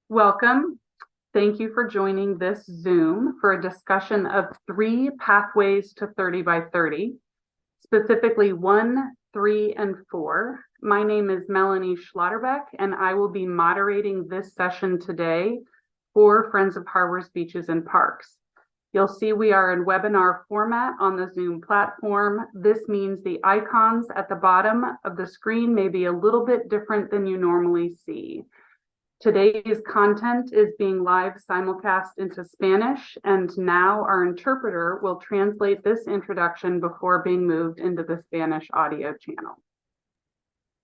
Welcome. Thank you for joining this Zoom for a discussion of 3 pathways to 30 by 30, specifically 1, 3, and 4. My name is Melanie Schlotterbeck, and I will be moderating this session today for Friends of Harbors Beaches and Parks. You'll see we are in webinar format on the Zoom platform. This means the icons at the bottom of the screen may be a little bit different than you normally see. Today's content is being live simulcast into Spanish, and now our interpreter will translate this introduction before being moved into the Spanish audio channel.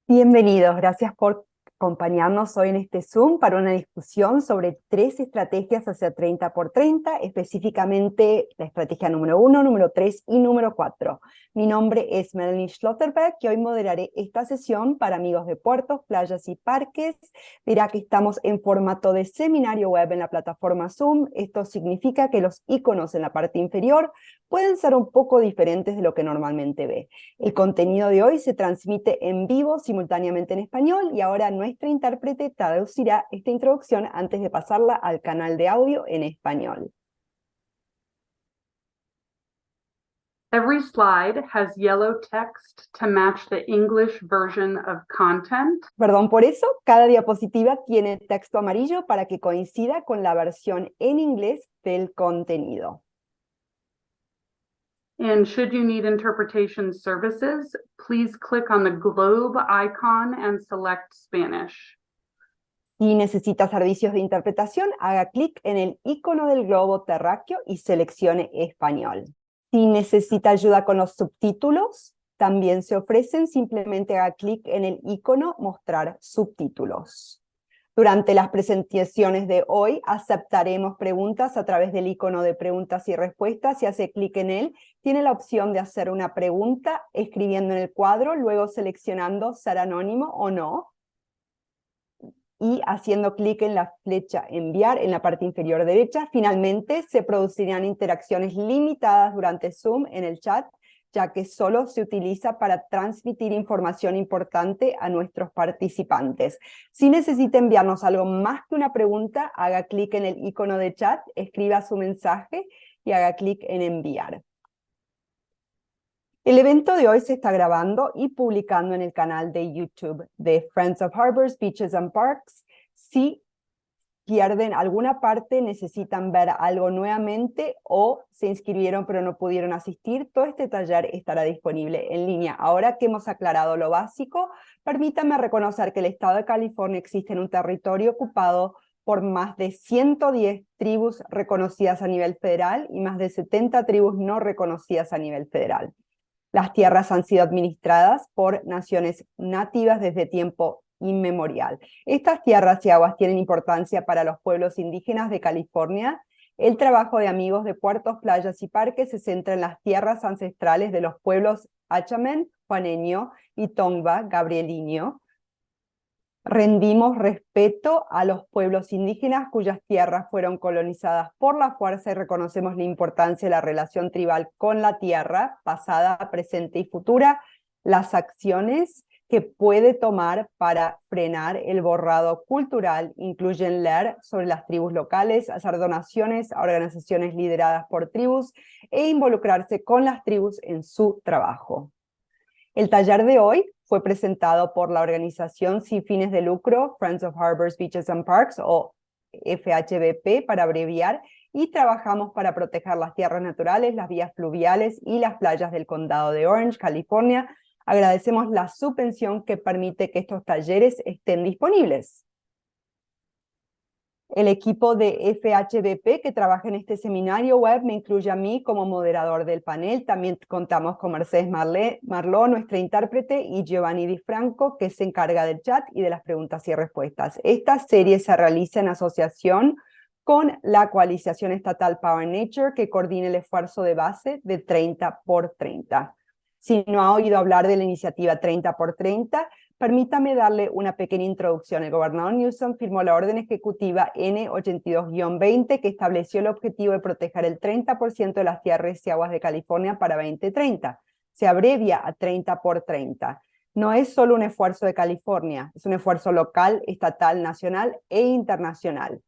Bienvenidos, gracias por acompañarnos hoy en este Zoom para una discusión sobre 3 estrategias hacia 30 por 30, específicamente la estrategia número 1, número 3 y número 4. Mi nombre es Melanie Schlotterbeck y hoy moderaré esta sesión para amigos de puertos, playas y parques. Dirá que estamos en formato de seminario web en la plataforma Zoom. Esto significa que los iconos en la parte inferior pueden ser un poco diferentes de lo que normalmente ve. El contenido de hoy se transmite en vivo simultáneamente en español y ahora nuestra intérprete traducirá esta introducción antes de pasarla al canal de audio en español. Every slide has yellow text to match the English version of content. Perdón por eso, cada diapositiva tiene texto amarillo para que coincida con la versión en inglés del contenido. And should you need interpretation services, please click on the globe icon and select Spanish. Si necesita servicios de interpretación, haga clic en el icono del globo terráqueo y seleccione español. Si necesita ayuda con los subtítulos, también se ofrecen, simplemente haga clic en el icono mostrar subtítulos. Durante las presentaciones de hoy aceptaremos preguntas a través del icono de preguntas y respuestas. Si hace clic en él, tiene la opción de hacer una pregunta escribiendo en el cuadro, luego seleccionando ser anónimo o no, y haciendo clic en la flecha enviar en la parte inferior derecha. Finalmente, se producirán interacciones limitadas durante Zoom en el chat, ya que solo se utiliza para transmitir información importante a nuestros participantes. Si necesita enviarnos algo más que una pregunta, haga clic en el icono de chat, escriba su mensaje y haga clic en enviar. El evento de hoy se está grabando y publicando en el canal de YouTube de Friends of Harbors, Beaches and Parks. Si pierden alguna parte, necesitan ver algo nuevamente o se inscribieron pero no pudieron asistir, todo este taller estará disponible en línea. Ahora que hemos aclarado lo básico, permítanme reconocer que el estado de California existe en un territorio ocupado por más de 110 tribus reconocidas a nivel federal y más de 70 tribus no reconocidas a nivel federal. Las tierras han sido administradas por naciones nativas desde tiempo inmemorial. Estas tierras y aguas tienen importancia para los pueblos indígenas de California. El trabajo de amigos de puertos, playas y parques se centra en las tierras ancestrales de los pueblos Achamen, Juaneño y Tongva, Gabrieliño. Rendimos respeto a los pueblos indígenas cuyas tierras fueron colonizadas por la fuerza y reconocemos la importancia de la relación tribal con la tierra, pasada, presente y futura, las acciones que puede tomar para frenar el borrado cultural incluyen leer sobre las tribus locales, hacer donaciones a organizaciones lideradas por tribus e involucrarse con las tribus en su trabajo. El taller de hoy fue presentado por la organización sin fines de lucro Friends of Harbors, Beaches and Parks, o FHBP para abreviar, y trabajamos para proteger las tierras naturales, las vías fluviales y las playas del condado de Orange, California. Agradecemos la subvención que permite que estos talleres estén disponibles. El equipo de FHBP que trabaja en este seminario web me incluye a mí como moderador del panel. También contamos con Mercedes Marló, nuestra intérprete, y Giovanni Di Franco, que se encarga del chat y de las preguntas y respuestas. Esta serie se realiza en asociación con la coalición estatal Power Nature, que coordina el esfuerzo de base de 30 por 30. Si no ha oído hablar de la iniciativa 30 por 30, permítame darle una pequeña introducción. El gobernador Newsom firmó la orden ejecutiva N82-20 que estableció el objetivo de proteger el 30% de las tierras y aguas de California para 2030. Se abrevia a 30 por 30. no es solo un esfuerzo de California, es un esfuerzo local, estatal, nacional e internacional.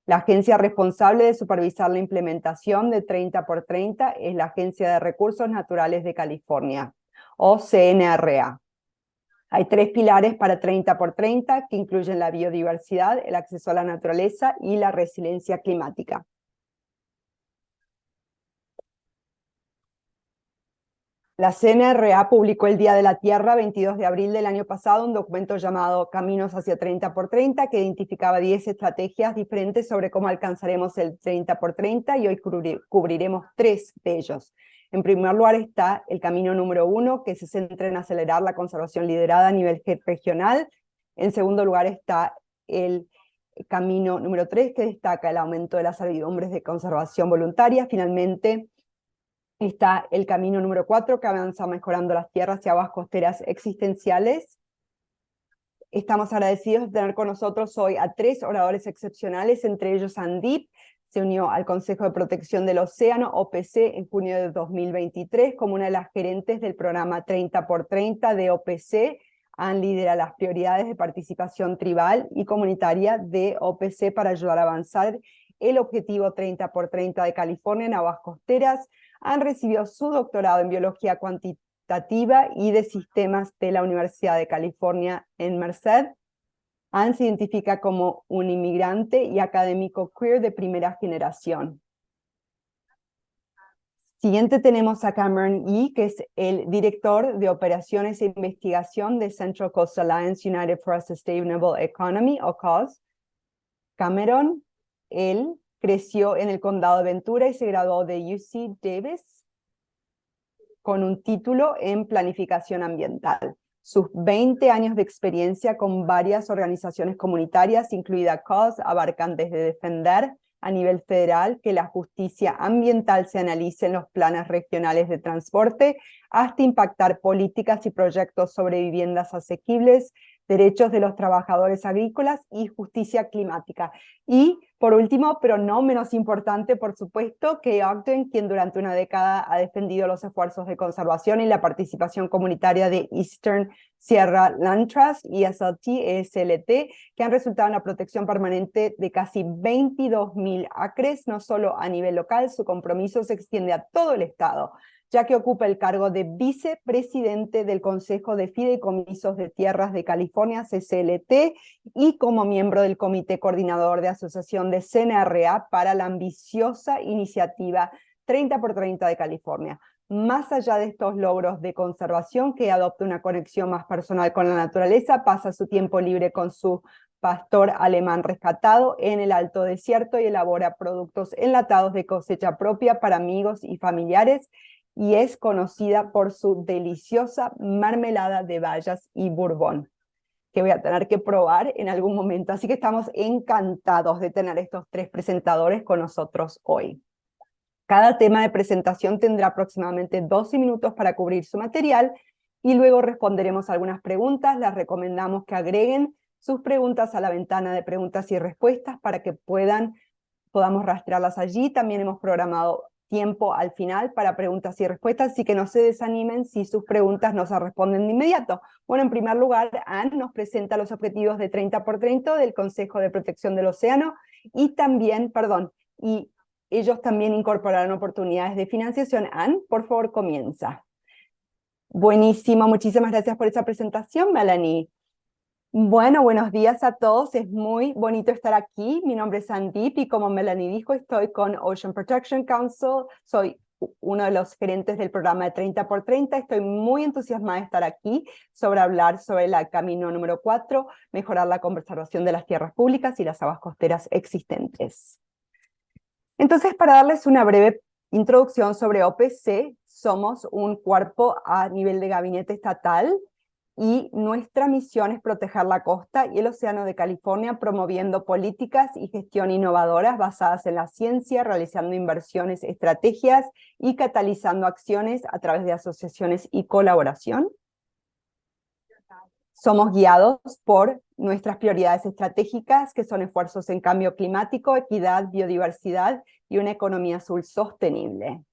La agencia responsable de supervisar la implementación de 30 por 30 es la Agencia de Recursos Naturales de California, o CNRA. Hay 3 pilares para 30 por 30 que incluyen la biodiversidad, el acceso a la naturaleza y la resiliencia climática. La CNRA publicó el Día de la Tierra, 22 de abril del año pasado, un documento llamado Caminos hacia 30 por 30, que identificaba 10 estrategias diferentes sobre cómo alcanzaremos el 30 por 30, y hoy cubriremos 3 de ellos. En primer lugar está el camino número 1, que se centra en acelerar la conservación liderada a nivel regional. En segundo lugar está el camino número 3, que destaca el aumento de las servidumbres de conservación voluntaria. Finalmente, está el camino número 4, que avanza mejorando las tierras y aguas costeras existenciales. Estamos agradecidos de tener con nosotros hoy a 3 oradores excepcionales, entre ellos Sandeep. Se unió al Consejo de Protección del Océano, OPC, en junio de 2023, como una de las gerentes del programa 30 por 30 de OPC. Han liderado las prioridades de participación tribal y comunitaria de OPC para ayudar a avanzar el objetivo 30 por 30 de California en aguas costeras. Han recibido su doctorado en Biología Cuantitativa y de Sistemas de la Universidad de California en Merced. Ann se identifica como un inmigrante y académico queer de primera generación. Siguiente tenemos a Cameron Yee, que es el director de Operaciones e Investigación de Central Coast Alliance United for a Sustainable Economy, o CAUSE. Cameron, él creció en el condado de Ventura y se graduó de UC Davis con un título en planificación ambiental. Sus 20 años de experiencia con varias organizaciones comunitarias, incluida CAUSE, abarcan desde defender a nivel federal que la justicia ambiental se analice en los planes regionales de transporte, hasta impactar políticas y proyectos sobre viviendas asequibles, derechos de los trabajadores agrícolas y justicia climática. Y, por último, pero no menos importante, por supuesto, Kay Ogden, quien durante una década ha defendido los esfuerzos de conservación y la participación comunitaria de Eastern Sierra Land Trust y ESLT, que han resultado en la protección permanente de casi 22.000 acres, no solo a nivel local. Su compromiso se extiende a todo el estado, ya que ocupa el cargo de vicepresidente del Consejo de Fideicomisos de Tierras de California, CCLT, y como miembro del Comité Coordinador de Asociación de CNRA para la ambiciosa iniciativa 30 por 30 de California. Más allá de estos logros de conservación, que adopta una conexión más personal con la naturaleza, pasa su tiempo libre con su pastor alemán rescatado en el Alto Desierto y elabora productos enlatados de cosecha propia para amigos y familiares, y es conocida por su deliciosa mermelada de bayas y bourbon, que voy a tener que probar en algún momento. Así que estamos encantados de tener estos 3 presentadores con nosotros hoy. Cada tema de presentación tendrá aproximadamente 12 minutos para cubrir su material, y luego responderemos algunas preguntas. Les recomendamos que agreguen sus preguntas a la ventana de preguntas y respuestas para que podamos rastrearlas allí. También hemos programado tiempo al final para preguntas y respuestas, así que no se desanimen si sus preguntas no se responden de inmediato. Bueno, en primer lugar, Ann nos presenta los objetivos de 30 por 30 del Consejo de Protección del Océano, y ellos también incorporaron oportunidades de financiación. Ann, por favor, comienza. Buenísimo, muchísimas gracias por esa presentación, Melanie. Bueno, buenos días a todos, es muy bonito estar aquí. Mi nombre es Sandeep y, como Melanie dijo, estoy con Ocean Protection Council. Soy uno de los gerentes del programa de 30 por 30. Estoy muy entusiasmada de estar aquí sobre hablar sobre el camino número 4, mejorar la conservación de las tierras públicas y las aguas costeras existentes. Entonces, para darles una breve introducción sobre OPC, somos un cuerpo a nivel de gabinete estatal, y nuestra misión es proteger la costa y el océano de California, promoviendo políticas y gestión innovadoras basadas en la ciencia, realizando inversiones, estrategias y catalizando acciones a través de asociaciones y colaboración. Somos guiados por nuestras prioridades estratégicas, que son esfuerzos en cambio climático, equidad, biodiversidad y una economía azul sostenible.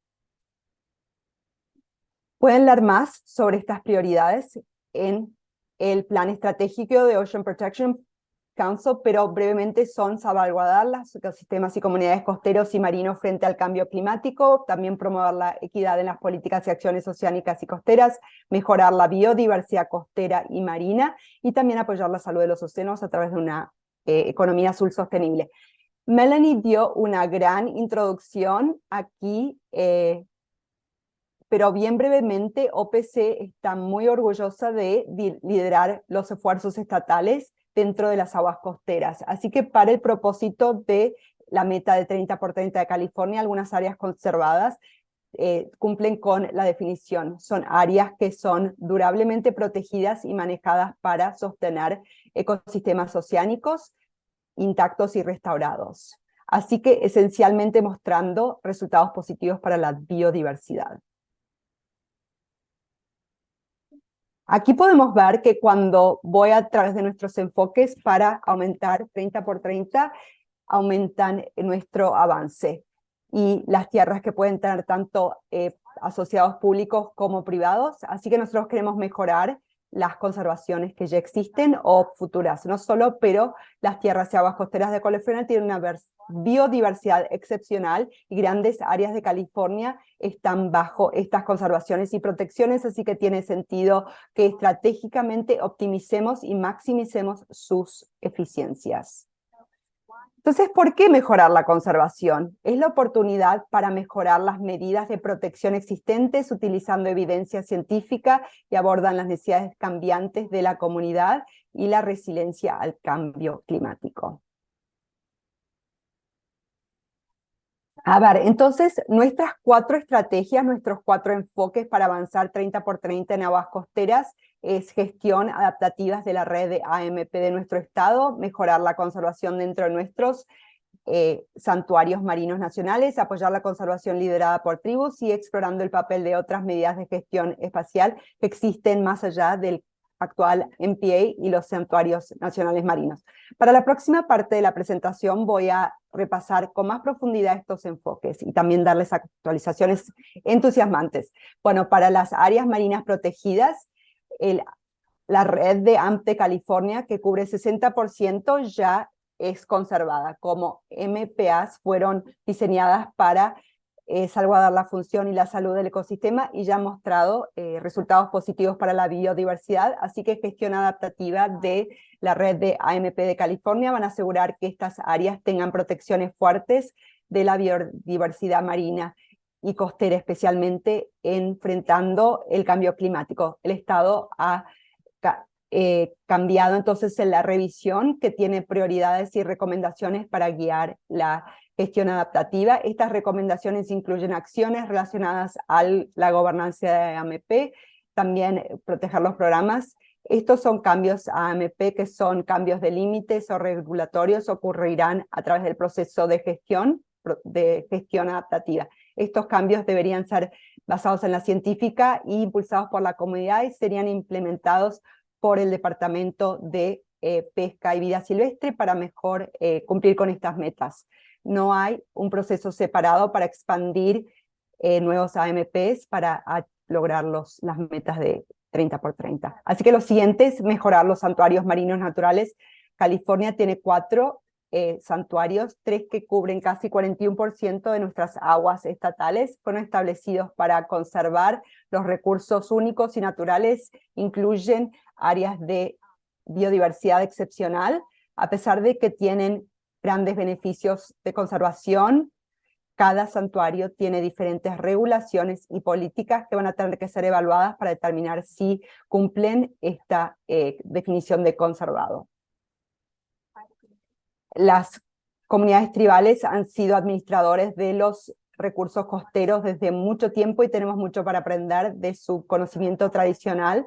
Pueden leer más sobre estas prioridades en el plan estratégico de Ocean Protection Council, pero brevemente son salvaguardar los ecosistemas y comunidades costeros y marinos frente al cambio climático, también promover la equidad en las políticas y acciones oceánicas y costeras, mejorar la biodiversidad costera y marina, y también apoyar la salud de los océanos a través de una economía azul sostenible. Melanie dio una gran introducción aquí, pero bien brevemente, OPC está muy orgullosa de liderar los esfuerzos estatales dentro de las aguas costeras. Así que para el propósito de la meta de 30 por 30 de California, algunas áreas conservadas cumplen con la definición. Son áreas que son durablemente protegidas y manejadas para sostener ecosistemas oceánicos intactos y restaurados. Así que esencialmente mostrando resultados positivos para la biodiversidad. Aquí podemos ver que cuando voy a través de nuestros enfoques para aumentar 30 por 30, aumentan nuestro avance. Y las tierras que pueden tener tanto asociados públicos como privados. Así que nosotros queremos mejorar las conservaciones que ya existen o futuras, no solo, pero las tierras y aguas costeras de California tienen una biodiversidad excepcional y grandes áreas de California están bajo estas conservaciones y protecciones, así que tiene sentido que estratégicamente optimicemos y maximicemos sus eficiencias. Entonces, ¿por qué mejorar la conservación? Es la oportunidad para mejorar las medidas de protección existentes utilizando evidencia científica y abordan las necesidades cambiantes de la comunidad y la resiliencia al cambio climático. A ver, entonces, nuestras 4 estrategias, nuestros 4 enfoques para avanzar 30 por 30 en aguas costeras es gestión adaptativas de la red de AMP de nuestro estado, mejorar la conservación dentro de nuestros santuarios marinos nacionales, apoyar la conservación liderada por tribus y explorando el papel de otras medidas de gestión espacial que existen más allá del actual MPA y los santuarios nacionales marinos. Para la próxima parte de la presentación voy a repasar con más profundidad estos enfoques y también darles actualizaciones entusiasmantes. Bueno, para las áreas marinas protegidas, la red de AMP de California, que cubre 60%, ya es conservada. Como MPAs fueron diseñadas para salvaguardar la función y la salud del ecosistema y ya han mostrado resultados positivos para la biodiversidad, así que gestión adaptativa de la red de AMP de California van a asegurar que estas áreas tengan protecciones fuertes de la biodiversidad marina y costera, especialmente enfrentando el cambio climático. El Estado ha cambiado entonces en la revisión que tiene prioridades y recomendaciones para guiar la gestión adaptativa. Estas recomendaciones incluyen acciones relacionadas a la gobernanza de AMP, también proteger los programas. Estos son cambios a AMP que son cambios de límites o regulatorios, ocurrirán a través del proceso de gestión adaptativa. Estos cambios deberían ser basados en la científica e impulsados por la comunidad y serían implementados por el Departamento de Pesca y Vida Silvestre para mejor cumplir con estas metas. No hay un proceso separado para expandir nuevos AMPs para lograr las metas de 30 por 30. Así que lo siguiente es mejorar los santuarios marinos naturales. California tiene 4 santuarios, 3 que cubren casi 41% de nuestras aguas estatales, fueron establecidos para conservar los recursos únicos y naturales, incluyen áreas de biodiversidad excepcional, a pesar de que tienen grandes beneficios de conservación. Cada santuario tiene diferentes regulaciones y políticas que van a tener que ser evaluadas para determinar si cumplen esta definición de conservado. Las comunidades tribales han sido administradores de los recursos costeros desde mucho tiempo y tenemos mucho para aprender de su conocimiento tradicional.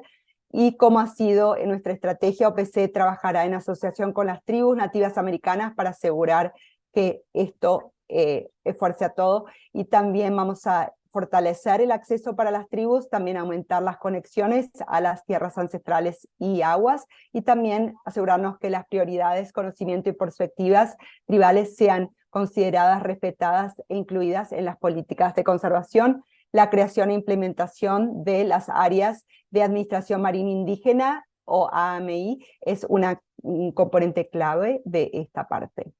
Y como ha sido en nuestra estrategia, OPC trabajará en asociación con las tribus nativas americanas para asegurar que esto esfuerce a todo. Y también vamos a fortalecer el acceso para las tribus, también aumentar las conexiones a las tierras ancestrales y aguas, y también asegurarnos que las prioridades, conocimiento y perspectivas tribales sean consideradas, respetadas e incluidas en las políticas de conservación, la creación e implementación de las áreas de Administración Marina Indígena, o AMI, es un componente clave de esta parte.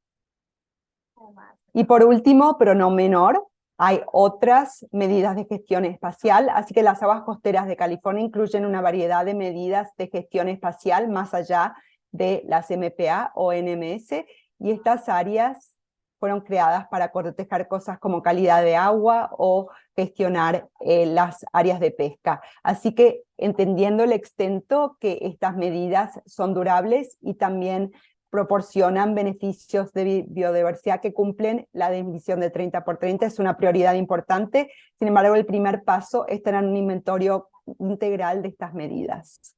Y por último, pero no menor, hay otras medidas de gestión espacial, así que las aguas costeras de California incluyen una variedad de medidas de gestión espacial más allá de las MPA o NMS, y estas áreas fueron creadas para proteger cosas como calidad de agua o gestionar las áreas de pesca. Así que entendiendo el extent que estas medidas son durables y también proporcionan beneficios de biodiversidad que cumplen la definición de 30 por 30, es una prioridad importante. Sin embargo, el primer paso es tener un inventario integral de estas medidas.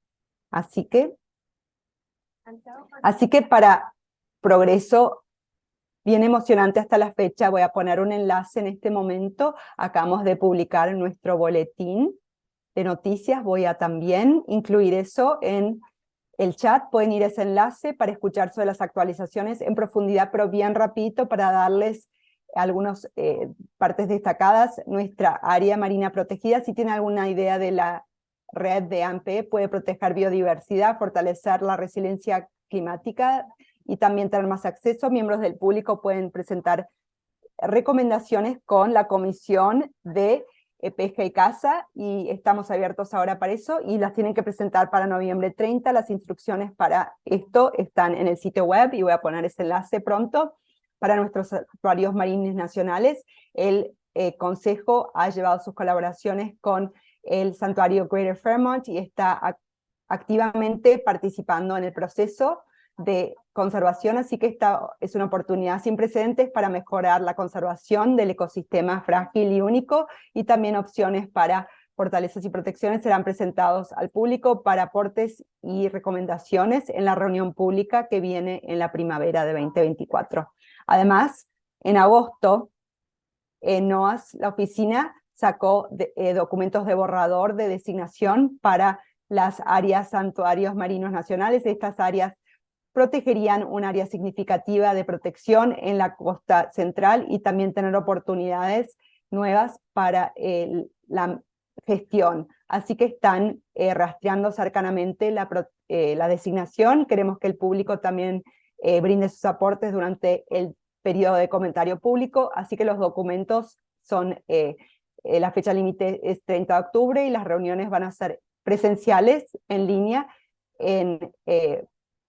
Así que para progreso bien emocionante hasta la fecha, voy a poner un enlace en este momento. Acabamos de publicar nuestro boletín de noticias, voy a también incluir eso en el chat. Pueden ir a ese enlace para escuchar sobre las actualizaciones en profundidad, pero bien rapidito para darles algunas partes destacadas. Nuestra área marina protegida, si tienen alguna idea de la red de AMPE, puede proteger biodiversidad, fortalecer la resiliencia climática y también tener más acceso. Miembros del público pueden presentar recomendaciones con la Comisión de Pesca y Caza, y estamos abiertos ahora para eso, y las tienen que presentar para noviembre 30. Las instrucciones para esto están en el sitio web, y voy a poner ese enlace pronto. Para nuestros santuarios marinos nacionales, el Consejo ha llevado sus colaboraciones con el Santuario Greater Fairmont y está activamente participando en el proceso de conservación, así que esta es una oportunidad sin precedentes para mejorar la conservación del ecosistema frágil y único, y también opciones para fortalezas y protecciones serán presentados al público para aportes y recomendaciones en la reunión pública que viene en la primavera de 2024. Además, en agosto, NOAS, la oficina, sacó documentos de borrador de designación para las áreas santuarios marinos nacionales. Estas áreas protegerían un área significativa de protección en la costa central y también tener oportunidades nuevas para la gestión. Así que están rastreando cercanamente la designación. Queremos que el público también brinde sus aportes durante el periodo de comentario público, así que los documentos son, la fecha límite es 30 de octubre y las reuniones van a ser presenciales en línea en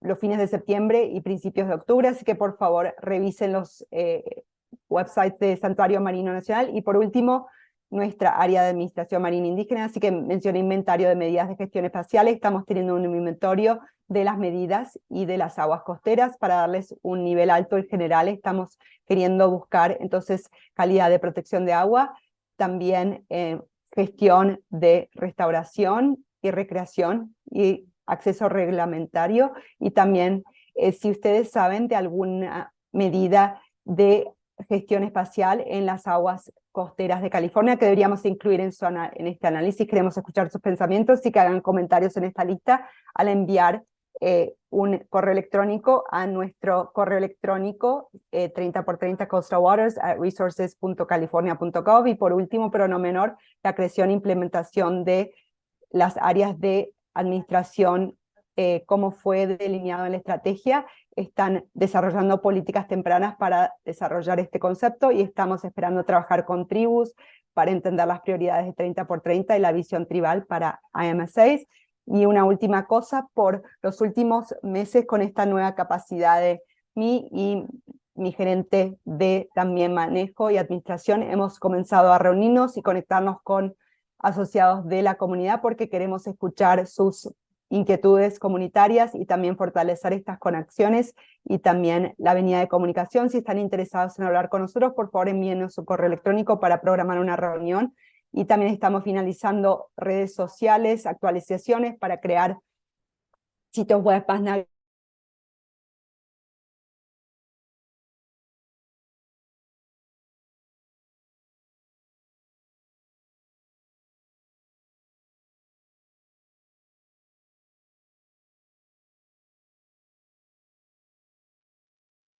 los fines de septiembre y principios de octubre, así que por favor revisen los websites de Santuario Marino Nacional. Y por último, nuestra área de Administración Marina Indígena, así que mencioné inventario de medidas de gestión espacial. Estamos teniendo un inventario de las medidas y de las aguas costeras para darles un nivel alto en general. Estamos queriendo buscar entonces calidad de protección de agua, también gestión de restauración y recreación y acceso reglamentario, y también si ustedes saben de alguna medida de gestión espacial en las aguas costeras de California que deberíamos incluir en este análisis. Queremos escuchar sus pensamientos y que hagan comentarios en esta lista al enviar un correo electrónico a nuestro correo electrónico 30x30 coastalwaters@resources.california.gov. Y por último, pero no menor, la creación e implementación de las áreas de administración, como fue delineado en la estrategia. Están desarrollando políticas tempranas para desarrollar este concepto, y estamos esperando trabajar con tribus para entender las prioridades de 30x30 y la visión tribal para IMS6. Y una última cosa, por los últimos meses con esta nueva capacidad de mí y mi gerente de también manejo y administración, hemos comenzado a reunirnos y conectarnos con asociados de la comunidad porque queremos escuchar sus inquietudes comunitarias y también fortalecer estas conexiones y también la avenida de comunicación. Si están interesados en hablar con nosotros, por favor envíenos su correo electrónico para programar una reunión. Y también estamos finalizando redes sociales, actualizaciones para crear sitios web más navegables.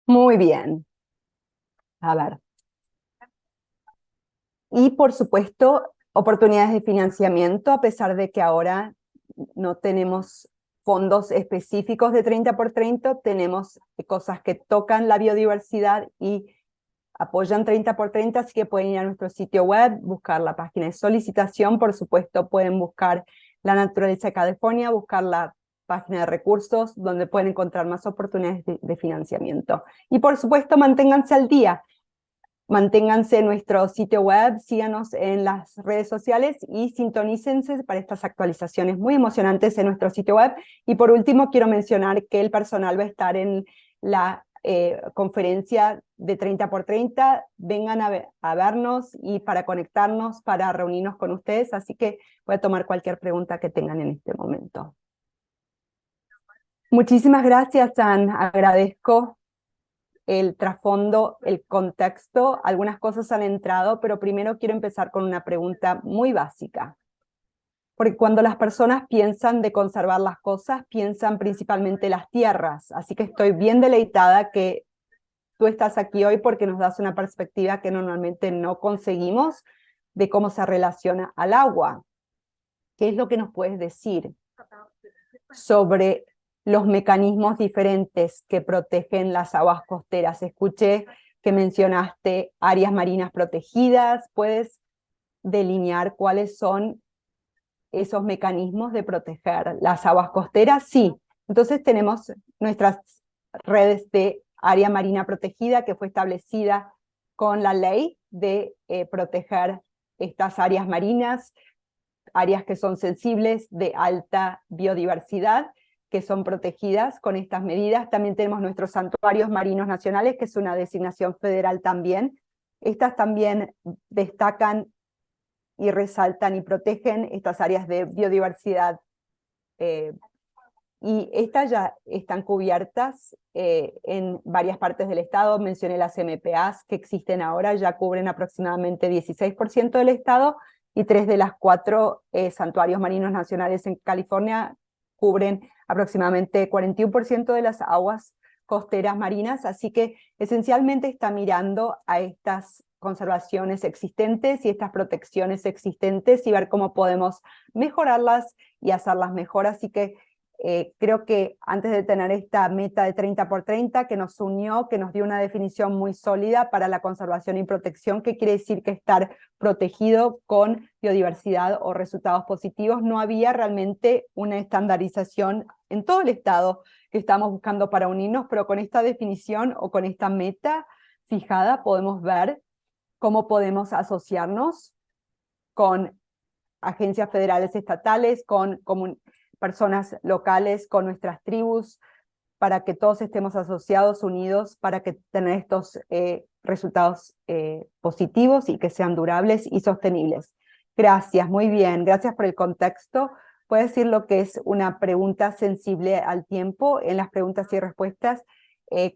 Muy bien. A ver. Y por supuesto, oportunidades de financiamiento, a pesar de que ahora no tenemos fondos específicos de 30 por 30, tenemos cosas que tocan la biodiversidad y apoyan 30 por 30, así que pueden ir a nuestro sitio web, buscar la página de solicitación, por supuesto pueden buscar la naturaleza de California, buscar la página de recursos, donde pueden encontrar más oportunidades de financiamiento. Y por supuesto, manténganse al día. Manténganse en nuestro sitio web, síganos en las redes sociales y sintonícense para estas actualizaciones muy emocionantes en nuestro sitio web. Y por último, quiero mencionar que el personal va a estar en la conferencia de 30 por 30. Vengan a vernos y para conectarnos, para reunirnos con ustedes. Así que voy a tomar cualquier pregunta que tengan en este momento. Muchísimas gracias, Ann. Agradezco el trasfondo, el contexto. Algunas cosas han entrado, pero primero quiero empezar con una pregunta muy básica. Porque cuando las personas piensan de conservar las cosas, piensan principalmente las tierras. Así que estoy bien deleitada que tú estás aquí hoy porque nos das una perspectiva que normalmente no conseguimos de cómo se relaciona al agua. ¿Qué es lo que nos puedes decir sobre los mecanismos diferentes que protegen las aguas costeras? Escuché que mencionaste áreas marinas protegidas. ¿Puedes delinear cuáles son esos mecanismos de proteger las aguas costeras? Sí. Entonces tenemos nuestras redes de área marina protegida que fue establecida con la ley de proteger estas áreas marinas, áreas que son sensibles de alta biodiversidad, que son protegidas con estas medidas. También tenemos nuestros santuarios marinos nacionales, que es una designación federal también. Estas también destacan y resaltan y protegen estas áreas de biodiversidad. Y estas ya están cubiertas en varias partes del estado. Mencioné las MPAs que existen ahora, ya cubren aproximadamente 16% del estado, y 3 de las 4 santuarios marinos nacionales en California cubren aproximadamente 41% de las aguas costeras marinas, así que esencialmente está mirando a estas conservaciones existentes y estas protecciones existentes y ver cómo podemos mejorarlas y hacerlas mejor. Así que creo que antes de tener esta meta de 30 por 30 que nos unió, que nos dio una definición muy sólida para la conservación y protección, que quiere decir que estar protegido con biodiversidad o resultados positivos, no había realmente una estandarización en todo el estado que estamos buscando para unirnos, pero con esta definición o con esta meta fijada podemos ver cómo podemos asociarnos con agencias federales estatales, con personas locales, con nuestras tribus, para que todos estemos asociados, unidos, para que tener estos resultados positivos y que sean durables y sostenibles. Gracias, muy bien, gracias por el contexto. Puedo decir lo que es una pregunta sensible al tiempo en las preguntas y respuestas.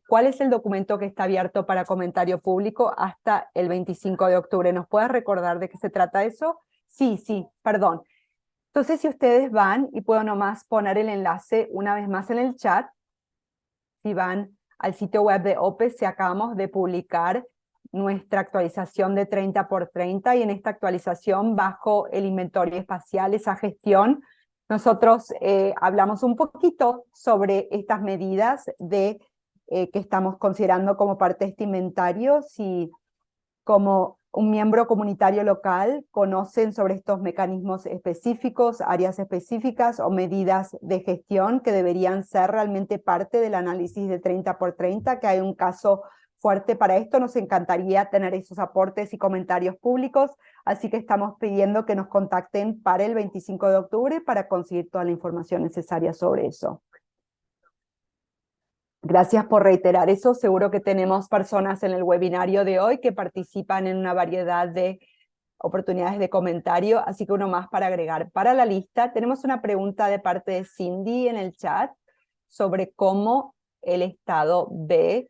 ¿Cuál es el documento que está abierto para comentario público hasta el 25 de octubre? ¿Nos puedes recordar de qué se trata eso? Sí, perdón. Entonces, si ustedes van, y puedo nomás poner el enlace una vez más en el chat, si van al sitio web de OPES, acabamos de publicar nuestra actualización de 30 por 30, y en esta actualización, bajo el inventario espacial, esa gestión, nosotros hablamos un poquito sobre estas medidas que estamos considerando como parte de este inventario. Si como un miembro comunitario local conocen sobre estos mecanismos específicos, áreas específicas o medidas de gestión que deberían ser realmente parte del análisis de 30 por 30, que hay un caso fuerte para esto, nos encantaría tener esos aportes y comentarios públicos, así que estamos pidiendo que nos contacten para el 25 de octubre para conseguir toda la información necesaria sobre eso. Gracias por reiterar eso. Seguro que tenemos personas en el webinario de hoy que participan en una variedad de oportunidades de comentario, así que uno más para agregar. Para la lista, tenemos una pregunta de parte de Cindy en el chat sobre cómo el Estado ve,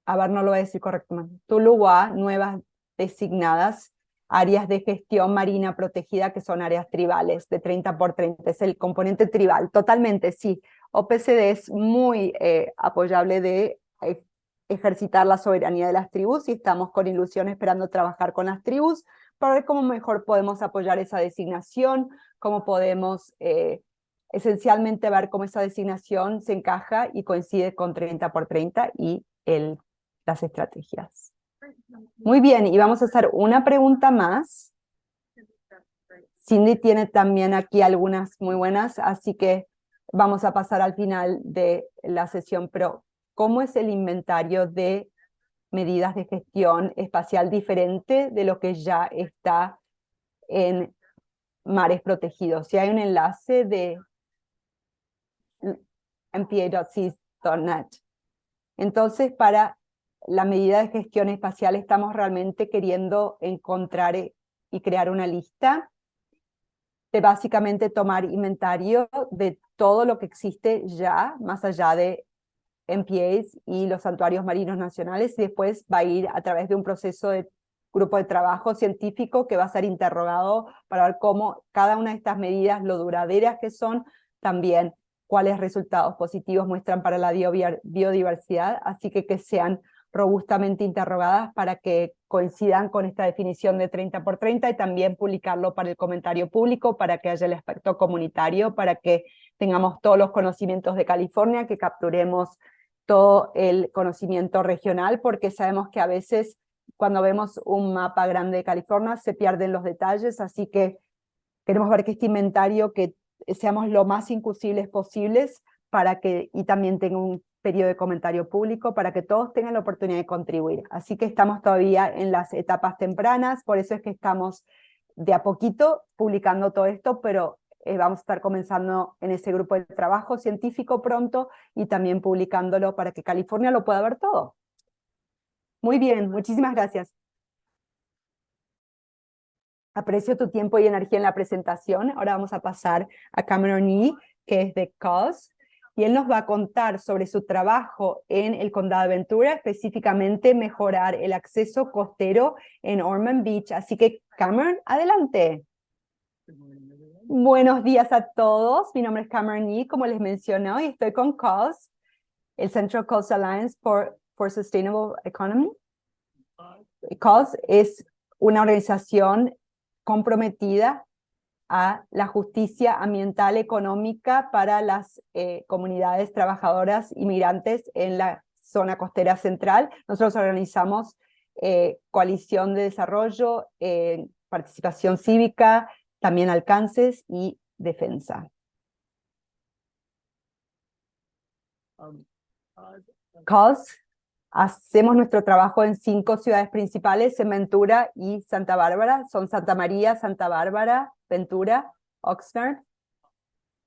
a ver, no lo voy a decir correctamente, Tuluá, nuevas designadas áreas de gestión marina protegida, que son áreas tribales de 30 por 30, es el componente tribal, totalmente, sí. OPCD es muy apoyable de ejercitar la soberanía de las tribus, y estamos con ilusión esperando trabajar con las tribus para ver cómo mejor podemos apoyar esa designación, cómo podemos esencialmente ver cómo esa designación se encaja y coincide con 30 por 30 y las estrategias. Muy bien, y vamos a hacer una pregunta más. Cindy tiene también aquí algunas muy buenas, así que vamos a pasar al final de la sesión, pero ¿cómo es el inventario de medidas de gestión espacial diferente de lo que ya está en mares protegidos? Si hay un enlace de mpa.seas.net. Entonces, para la medida de gestión espacial estamos realmente queriendo encontrar y crear una lista de básicamente tomar inventario de todo lo que existe ya, más allá de MPAs y los santuarios marinos nacionales, y después va a ir a través de un proceso de grupo de trabajo científico que va a ser interrogado para ver cómo cada una de estas medidas, lo duraderas que son, también cuáles resultados positivos muestran para la biodiversidad, así que sean robustamente interrogadas para que coincidan con esta definición de 30 por 30 y también publicarlo para el comentario público, para que haya el aspecto comunitario, para que tengamos todos los conocimientos de California, que capturemos todo el conocimiento regional, porque sabemos que a veces cuando vemos un mapa grande de California se pierden los detalles, así que queremos ver que este inventario, que seamos lo más inclusibles posibles para que, y también tenga un periodo de comentario público para que todos tengan la oportunidad de contribuir. Así que estamos todavía en las etapas tempranas, por eso es que estamos de a poquito publicando todo esto, pero vamos a estar comenzando en ese grupo de trabajo científico pronto y también publicándolo para que California lo pueda ver todo. Muy bien, muchísimas gracias. Aprecio tu tiempo y energía en la presentación. Ahora vamos a pasar a Cameron Yee, que es de CAUSE, y él nos va a contar sobre su trabajo en el Condado de Ventura, específicamente mejorar el acceso costero en Ormond Beach. Así que, Cameron, adelante. Buenos días a todos. Mi nombre es Cameron Yee, como les mencioné, y estoy con CAUSE, el Central Coast Alliance for Sustainable Economy. CAUSE es una organización comprometida a la justicia ambiental económica para las comunidades trabajadoras inmigrantes en la zona costera central. Nosotros organizamos coalición de desarrollo, participación cívica, también alcances y defensa. CAUSE hacemos nuestro trabajo en 5 ciudades principales, en Ventura y Santa Bárbara. Son Santa María, Santa Bárbara, Ventura, Oxnard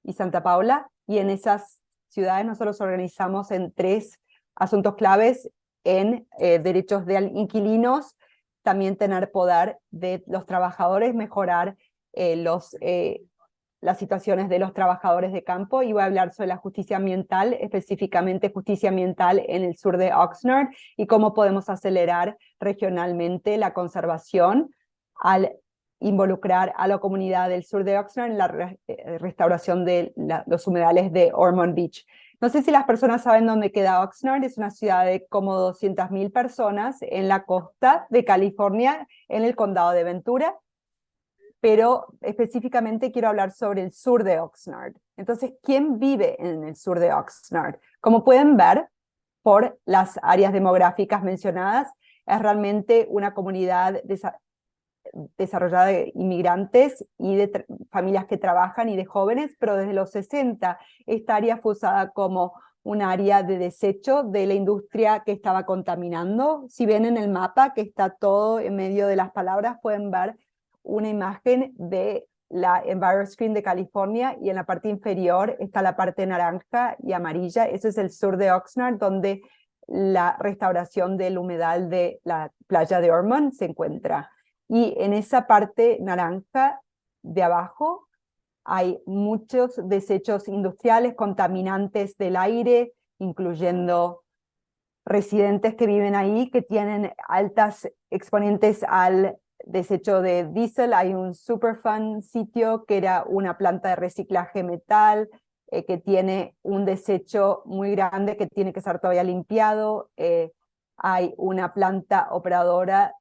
y Santa Paula. Y en esas ciudades nosotros organizamos en 3 asuntos claves, en derechos de inquilinos, también tener poder de los trabajadores, mejorar las situaciones de los trabajadores de campo, y voy a hablar sobre la justicia ambiental, específicamente justicia ambiental en el sur de Oxnard y cómo podemos acelerar regionalmente la conservación al involucrar a la comunidad del sur de Oxnard en la restauración de los humedales de Ormond Beach. No sé si las personas saben dónde queda Oxnard, es una ciudad de como 200,000 personas en la costa de California, en el condado de Ventura, pero específicamente quiero hablar sobre el sur de Oxnard. Entonces, ¿quién vive en el sur de Oxnard? Como pueden ver por las áreas demográficas mencionadas, es realmente una comunidad desarrollada de inmigrantes y de familias que trabajan y de jóvenes, pero desde los 60 esta área fue usada como un área de desecho de la industria que estaba contaminando. Si ven en el mapa que está todo en medio de las palabras, pueden ver una imagen de la EnviroScreen de California, y en la parte inferior está la parte naranja y amarilla. Ese es el sur de Oxnard, donde la restauración del humedal de la playa de Ormond se encuentra. Y en esa parte naranja de abajo hay muchos desechos industriales, contaminantes del aire, incluyendo residentes que viven ahí que tienen altas exponentes al desecho de diésel. Hay un Superfund sitio que era una planta de reciclaje metal que tiene un desecho muy grande que tiene que ser todavía limpiado. Hay una planta operadora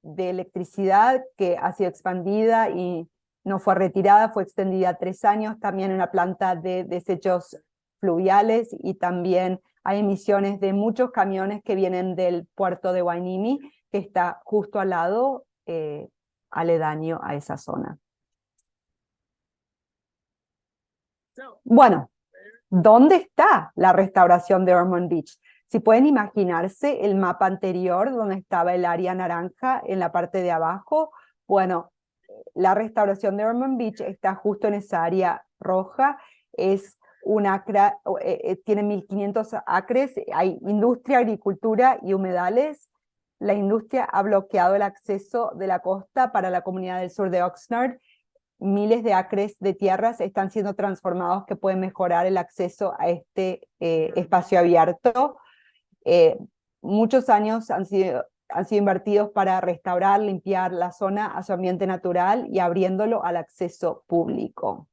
de electricidad que ha sido expandida y no fue retirada, fue extendida a 3 años, también una planta de desechos fluviales y también hay emisiones de muchos camiones que vienen del puerto de Hueneme, que está justo al lado, aledaño a esa zona. Bueno, ¿dónde está la restauración de Ormond Beach? Si pueden imaginarse el mapa anterior donde estaba el área naranja en la parte de abajo, bueno, la restauración de Ormond Beach está justo en esa área roja, es un acre, tiene 1500 acres, hay industria, agricultura y humedales. La industria ha bloqueado el acceso de la costa para la comunidad del sur de Oxnard. Miles de acres de tierras están siendo transformados que pueden mejorar el acceso a este espacio abierto. Muchos años han sido invertidos para restaurar, limpiar la zona a su ambiente natural y abriéndolo al acceso público.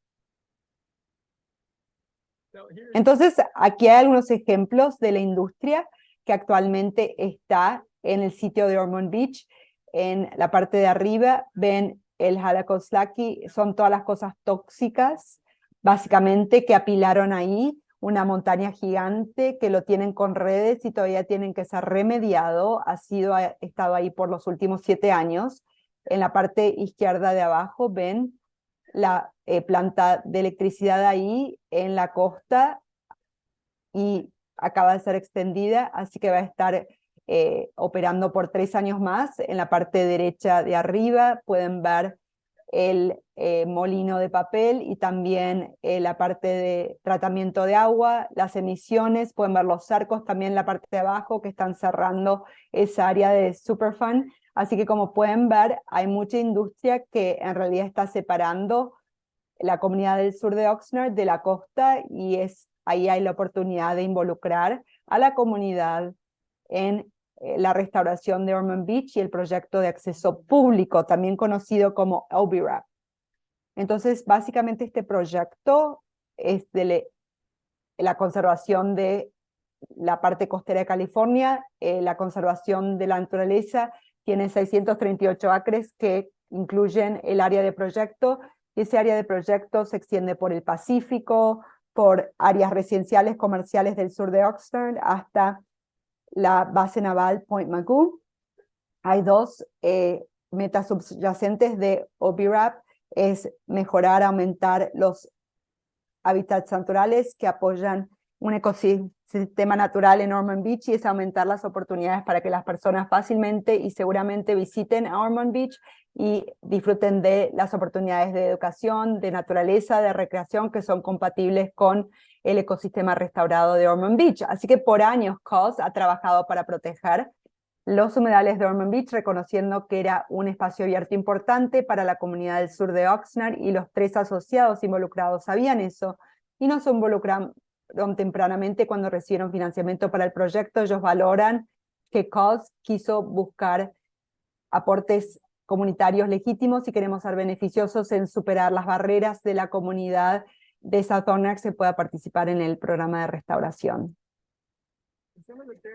Entonces, aquí hay algunos ejemplos de la industria que actualmente está en el sitio de Ormond Beach. En la parte de arriba ven el Halakoslaki, son todas las cosas tóxicas, básicamente, que apilaron ahí, una montaña gigante que lo tienen con redes y todavía tienen que ser remediado, ha estado ahí por los últimos 7 años. En la parte izquierda de abajo ven la planta de electricidad ahí en la costa y acaba de ser extendida, así que va a estar operando por 3 años más. En la parte derecha de arriba pueden ver el molino de papel y también la parte de tratamiento de agua, las emisiones, pueden ver los cercos también en la parte de abajo que están cerrando esa área de Superfund. Así que como pueden ver, hay mucha industria que en realidad está separando la comunidad del sur de Oxnard de la costa y ahí hay la oportunidad de involucrar a la comunidad en la restauración de Ormond Beach y el proyecto de acceso público, también conocido como OBRAP. Entonces, básicamente este proyecto es de la conservación de la parte costera de California, la conservación de la naturaleza, tiene 638 acres que incluyen el área de proyecto, y ese área de proyecto se extiende por el Pacífico, por áreas residenciales comerciales del sur de Oxnard, hasta la base naval Point Mugu. Hay 2 metas subyacentes de OBRAP, es mejorar, aumentar los hábitats naturales que apoyan un ecosistema natural en Ormond Beach y es aumentar las oportunidades para que las personas fácilmente y seguramente visiten a Ormond Beach y disfruten de las oportunidades de educación, de naturaleza, de recreación que son compatibles con el ecosistema restaurado de Ormond Beach. Así que por años COS ha trabajado para proteger los humedales de Ormond Beach, reconociendo que era un espacio abierto importante para la comunidad del sur de Oxnard y los 3 asociados involucrados sabían eso y no se involucraron tempranamente cuando recibieron financiamiento para el proyecto. Ellos valoran que COS quiso buscar aportes comunitarios legítimos y queremos ser beneficiosos en superar las barreras de la comunidad de South Oxnard que se pueda participar en el programa de restauración.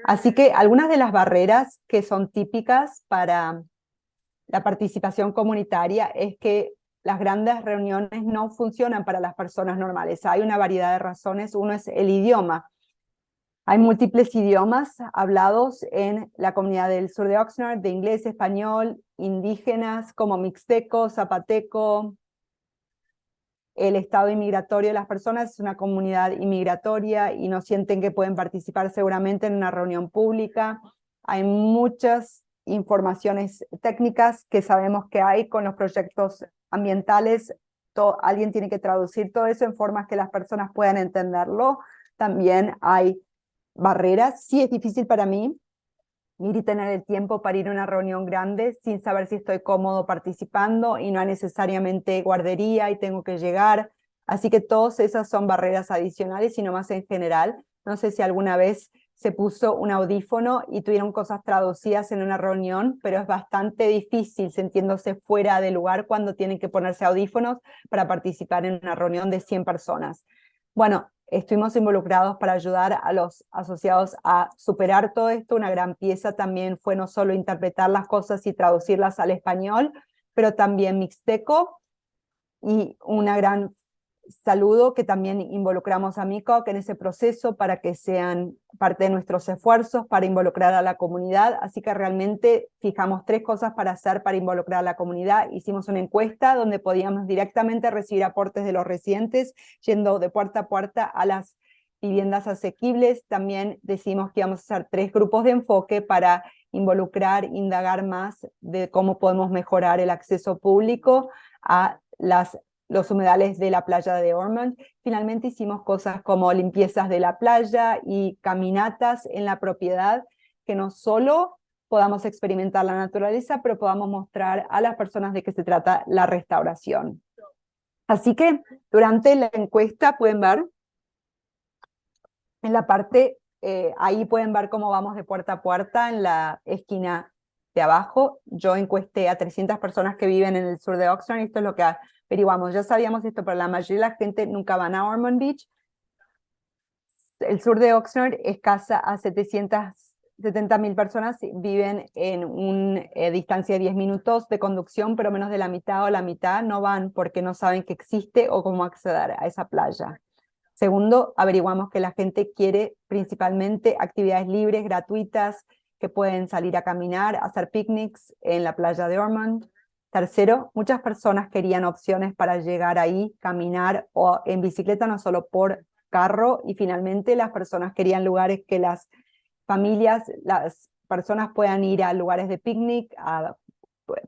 Así que algunas de las barreras que son típicas para la participación comunitaria es que las grandes reuniones no funcionan para las personas normales. Hay una variedad de razones. Uno es el idioma. Hay múltiples idiomas hablados en la comunidad del sur de Oxnard, de inglés, español, indígenas como mixteco, zapateco. El estado inmigratorio de las personas es una comunidad inmigratoria y no sienten que pueden participar seguramente en una reunión pública. Hay muchas informaciones técnicas que sabemos que hay con los proyectos ambientales. Alguien tiene que traducir todo eso en formas que las personas puedan entenderlo. También hay barreras. Sí es difícil para mí ir y tener el tiempo para ir a una reunión grande sin saber si estoy cómodo participando y no hay necesariamente guardería y tengo que llegar. Así que todas esas son barreras adicionales y no más en general. No sé si alguna vez se puso un audífono y tuvieron cosas traducidas en una reunión, pero es bastante difícil sintiéndose fuera de lugar cuando tienen que ponerse audífonos para participar en una reunión de 100 personas. Bueno, estuvimos involucrados para ayudar a los asociados a superar todo esto. Una gran pieza también fue no solo interpretar las cosas y traducirlas al español, pero también mixteco, y una gran saludo que también involucramos a MICOC en ese proceso para que sean parte de nuestros esfuerzos para involucrar a la comunidad. Así que realmente fijamos 3 cosas para hacer para involucrar a la comunidad. Hicimos una encuesta donde podíamos directamente recibir aportes de los residentes, yendo de puerta a puerta a las viviendas asequibles. También decidimos que íbamos a hacer 3 grupos de enfoque para involucrar, indagar más de cómo podemos mejorar el acceso público a los humedales de la playa de Ormond. Finalmente hicimos cosas como limpiezas de la playa y caminatas en la propiedad, que no solo podamos experimentar la naturaleza, pero podamos mostrar a las personas de qué se trata la restauración. Así que durante la encuesta pueden ver en la parte, ahí pueden ver cómo vamos de puerta a puerta en la esquina de abajo. Yo encuesté a 300 personas que viven en el sur de Oxnard, y esto es lo que averiguamos. Ya sabíamos esto, pero la mayoría de la gente nunca van a Ormond Beach. El sur de Oxnard escasa a 770.000 personas, viven en una distancia de 10 minutos de conducción, pero menos de la mitad o la mitad no van porque no saben que existe o cómo acceder a esa playa. Segundo, averiguamos que la gente quiere principalmente actividades libres, gratuitas, que pueden salir a caminar, hacer picnics en la playa de Ormond. Tercero, muchas personas querían opciones para llegar ahí, caminar o en bicicleta, no solo por carro. Y finalmente, las personas querían lugares que las familias, las personas puedan ir a lugares de picnic, a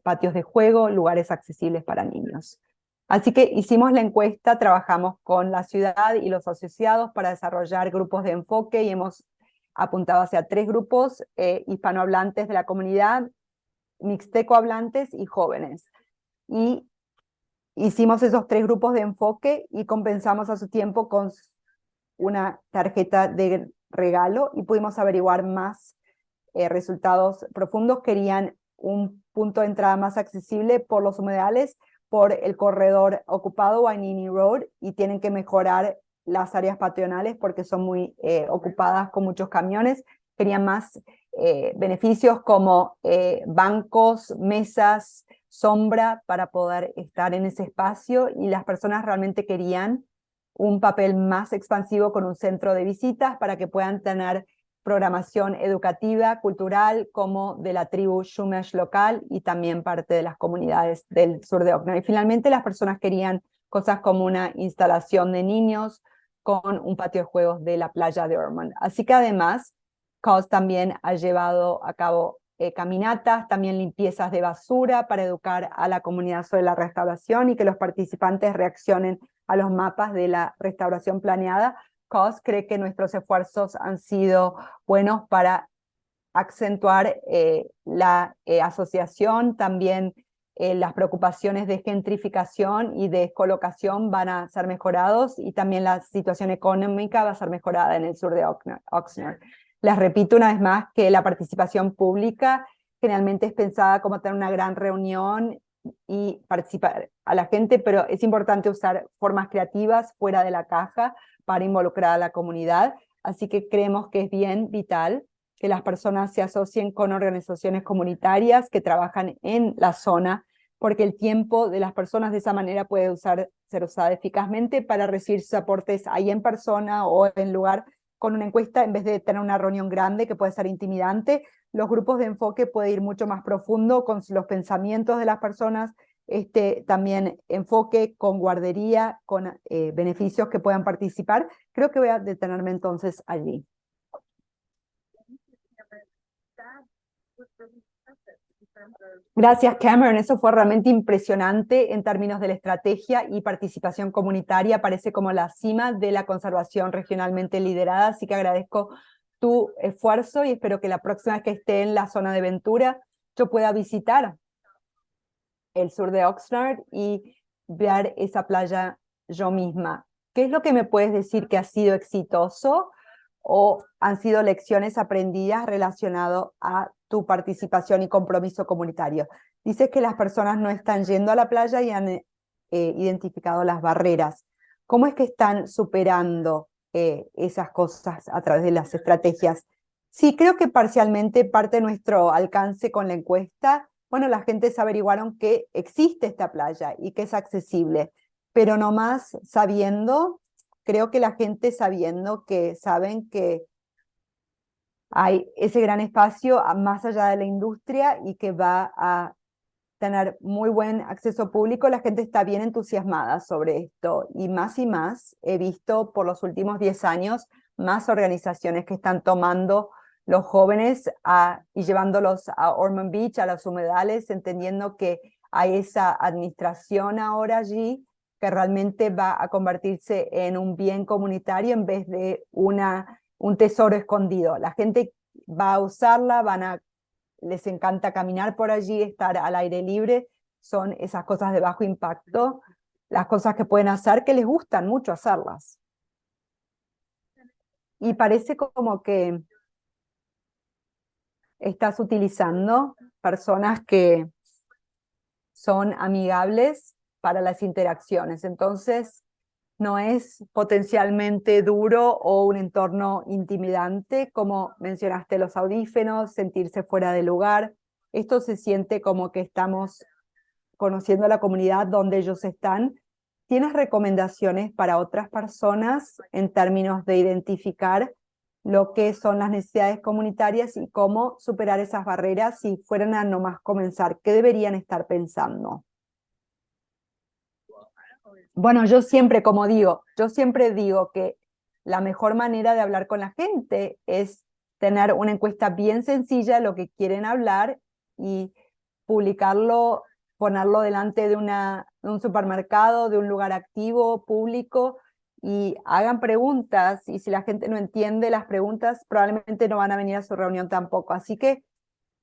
patios de juego, lugares accesibles para niños. Así que hicimos la encuesta, trabajamos con la ciudad y los asociados para desarrollar grupos de enfoque, y hemos apuntado hacia 3 grupos hispanohablantes de la comunidad, mixteco hablantes y jóvenes. Y hicimos esos 3 grupos de enfoque y compensamos a su tiempo con una tarjeta de regalo, y pudimos averiguar más resultados profundos. Querían un punto de entrada más accesible por los humedales, por el corredor ocupado Wainini Road, y tienen que mejorar las áreas patronales porque son muy ocupadas con muchos camiones. Querían más beneficios como bancos, mesas, sombra para poder estar en ese espacio, y las personas realmente querían un papel más expansivo con un centro de visitas para que puedan tener programación educativa, cultural, como de la tribu Chumash local y también parte de las comunidades del sur de Oxnard. Y finalmente las personas querían cosas como una instalación de niños con un patio de juegos de la playa de Ormond. Así que además, CAUS también ha llevado a cabo caminatas, también limpiezas de basura para educar a la comunidad sobre la restauración y que los participantes reaccionen a los mapas de la restauración planeada. CAUS cree que nuestros esfuerzos han sido buenos para acentuar la asociación. También las preocupaciones de gentrificación y de descolocación van a ser mejorados, y también la situación económica va a ser mejorada en el sur de Oxnard. Les repito una vez más que la participación pública generalmente es pensada como tener una gran reunión y participar a la gente, pero es importante usar formas creativas fuera de la caja para involucrar a la comunidad. Así que creemos que es bien vital que las personas se asocien con organizaciones comunitarias que trabajan en la zona, porque el tiempo de las personas de esa manera puede ser usado eficazmente para recibir sus aportes ahí en persona o en lugar con una encuesta, en vez de tener una reunión grande que puede ser intimidante. Los grupos de enfoque pueden ir mucho más profundo con los pensamientos de las personas, también enfoque con guardería, con beneficios que puedan participar. Creo que voy a detenerme entonces allí. Gracias, Cameron. Eso fue realmente impresionante en términos de la estrategia y participación comunitaria. Parece como la cima de la conservación regionalmente liderada, así que agradezco tu esfuerzo y espero que la próxima vez que esté en la zona de Ventura yo pueda visitar el sur de Oxnard y ver esa playa yo misma. ¿Qué es lo que me puedes decir que ha sido exitoso o han sido lecciones aprendidas relacionadas a tu participación y compromiso comunitario? Dices que las personas no están yendo a la playa y han identificado las barreras. ¿Cómo es que están superando esas cosas a través de las estrategias. Sí, creo que parcialmente parte de nuestro alcance con la encuesta, bueno, la gente se averiguaron que existe esta playa y que es accesible, pero no más sabiendo, creo que la gente sabiendo que saben que hay ese gran espacio más allá de la industria y que va a tener muy buen acceso público, la gente está bien entusiasmada sobre esto y más he visto por los últimos 10 años más organizaciones que están tomando los jóvenes y llevándolos a Ormond Beach, a los humedales, entendiendo que hay esa administración ahora allí que realmente va a convertirse en un bien comunitario en vez de un tesoro escondido. La gente va a usarla, les encanta caminar por allí, estar al aire libre, son esas cosas de bajo impacto, las cosas que pueden hacer que les gustan mucho hacerlas. Y parece como que estás utilizando personas que son amigables para las interacciones, entonces no es potencialmente duro o un entorno intimidante, como mencionaste los audífonos, sentirse fuera de lugar. Esto se siente como que estamos conociendo a la comunidad donde ellos están. ¿Tienes recomendaciones para otras personas en términos de identificar lo que son las necesidades comunitarias y cómo superar esas barreras si fueran a nomás comenzar? ¿Qué deberían estar pensando? Bueno, yo siempre digo que la mejor manera de hablar con la gente es tener una encuesta bien sencilla, lo que quieren hablar, y publicarlo, ponerlo delante de un supermercado, de un lugar activo, público, y hagan preguntas, y si la gente no entiende las preguntas, probablemente no van a venir a su reunión tampoco. Así que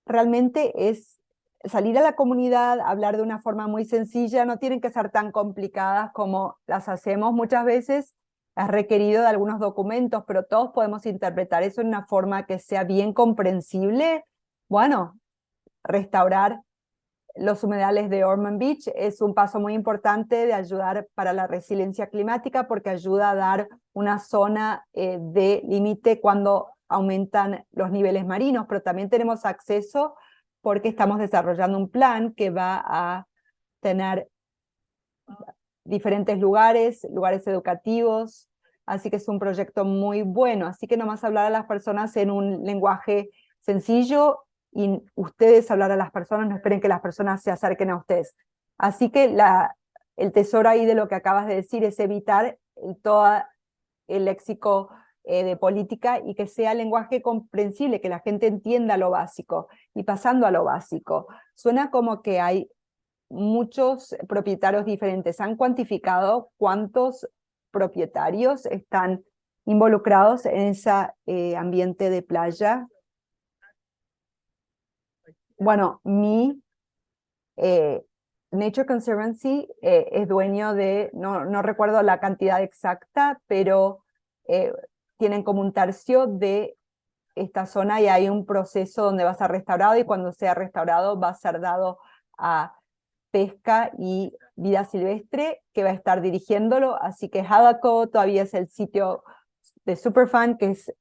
realmente es salir a la comunidad, hablar de una forma muy sencilla, no tienen que ser tan complicadas como las hacemos muchas veces, es requerido de algunos documentos, pero todos podemos interpretar eso en una forma que sea bien comprensible. Bueno, restaurar los humedales de Ormond Beach es un paso muy importante de ayudar para la resiliencia climática porque ayuda a dar una zona de límite cuando aumentan los niveles marinos, pero también tenemos acceso porque estamos desarrollando un plan que va a tener diferentes lugares educativos, así que es un proyecto muy bueno, así que nomás hablar a las personas en un lenguaje sencillo y ustedes hablar a las personas, no esperen que las personas se acerquen a ustedes. Así que el tesoro ahí de lo que acabas de decir es evitar todo el léxico de política y que sea lenguaje comprensible, que la gente entienda lo básico. Y pasando a lo básico, suena como que hay muchos propietarios diferentes. ¿Han cuantificado cuántos propietarios están involucrados en ese ambiente de playa? Bueno, eh, Nature Conservancy es dueño de, no recuerdo la cantidad exacta, pero tienen como un tercio de esta zona y hay un proceso donde va a ser restaurado y cuando sea restaurado va a ser dado a pesca y vida silvestre que va a estar dirigiéndolo, así que Hadaco todavía es el sitio de Superfund, que es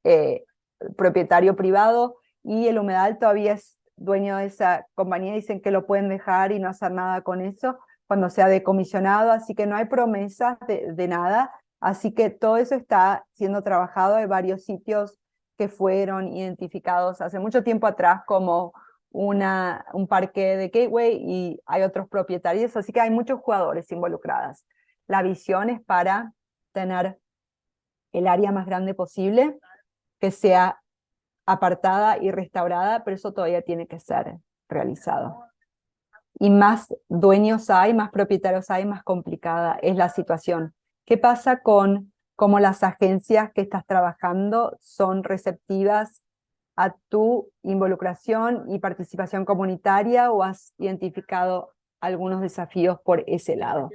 propietario privado, y el humedal todavía es dueño de esa compañía, dicen que lo pueden dejar y no hacer nada con eso cuando sea decomisionado, así que no hay promesas de nada, así que todo eso está siendo trabajado. Hay varios sitios que fueron identificados hace mucho tiempo atrás como un parque de Gateway y hay otros propietarios, así que hay muchos jugadores involucrados. La visión es para tener el área más grande posible, que sea apartada y restaurada, pero eso todavía tiene que ser realizado. Y más dueños hay, más propietarios hay, más complicada es la situación. ¿Qué pasa con cómo las agencias que estás trabajando son receptivas a tu involucración y participación comunitaria o has identificado algunos desafíos por ese lado?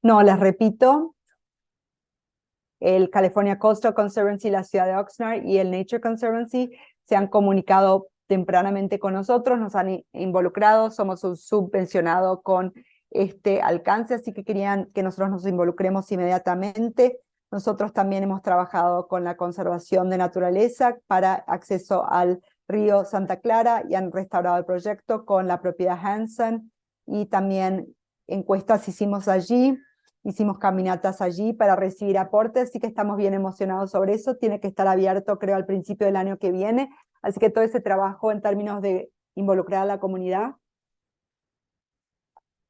No, les repito, el California Coastal Conservancy, la ciudad de Oxnard y el Nature Conservancy se han comunicado tempranamente con nosotros, nos han involucrado, somos un subvencionado con este alcance, así que querían que nosotros nos involucremos inmediatamente. Nosotros también hemos trabajado con la conservación de naturaleza para acceso al río Santa Clara y han restaurado el proyecto con la propiedad Hanson y también encuestas hicimos allí, hicimos caminatas allí para recibir aportes, así que estamos bien emocionados sobre eso. Tiene que estar abierto creo al principio del año que viene, así que todo ese trabajo en términos de involucrar a la comunidad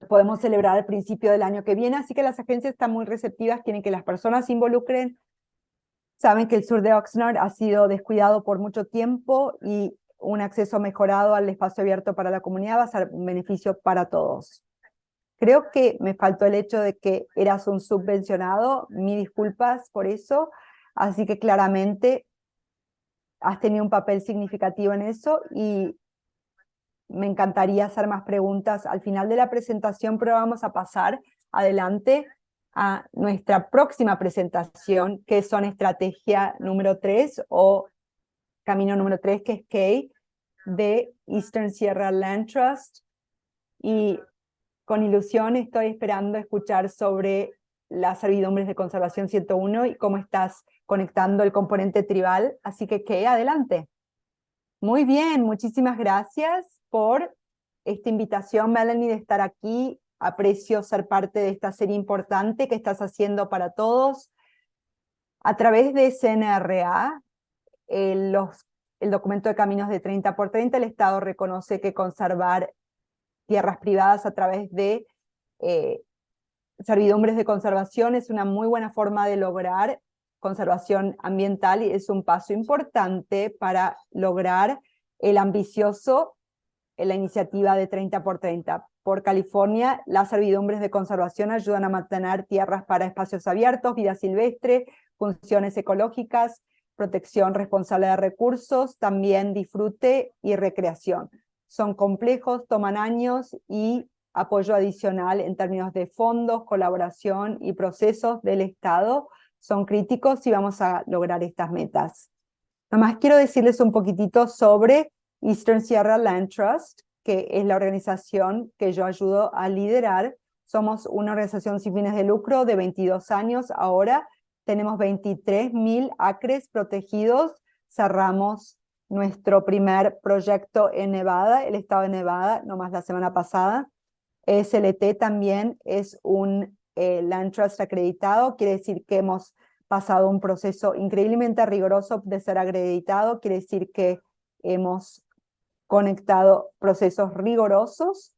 podemos celebrar al principio del año que viene, así que las agencias están muy receptivas, quieren que las personas se involucren. Saben que el sur de Oxnard ha sido descuidado por mucho tiempo y un acceso mejorado al espacio abierto para la comunidad va a ser un beneficio para todos. Creo que me faltó el hecho de que eras un subvencionado, mis disculpas por eso, así que claramente has tenido un papel significativo en eso y me encantaría hacer más preguntas al final de la presentación, pero vamos a pasar adelante a nuestra próxima presentación, que son estrategia número 3 o camino número 3, que es Kay, de Eastern Sierra Land Trust. Y con ilusión estoy esperando escuchar sobre las servidumbres de conservación 101 y cómo estás conectando el componente tribal. Así que Kay, adelante. Muy bien, muchísimas gracias por esta invitación, Melanie, de estar aquí. Aprecio ser parte de esta serie importante que estás haciendo para todos. A través de CNRA, el documento de caminos de 30 por 30, el Estado reconoce que conservar tierras privadas a través de servidumbres de conservación es una muy buena forma de lograr conservación ambiental y es un paso importante para lograr el ambicioso, la iniciativa de 30 por 30. Por California, las servidumbres de conservación ayudan a mantener tierras para espacios abiertos, vida silvestre, funciones ecológicas, protección responsable de recursos, también disfrute y recreación. Son complejos, toman años y apoyo adicional en términos de fondos, colaboración y procesos del Estado son críticos si vamos a lograr estas metas. Nomás quiero decirles un poquitito sobre Eastern Sierra Land Trust, que es la organización que yo ayudo a liderar. Somos una organización sin fines de lucro de 22 años ahora. Tenemos 23,000 acres protegidos. Cerramos nuestro primer proyecto en Nevada, el estado de Nevada, nomás la semana pasada. SLT también es un Land Trust acreditado, quiere decir que hemos pasado un proceso increíblemente riguroso de ser acreditado, quiere decir que hemos conectado procesos rigurosos.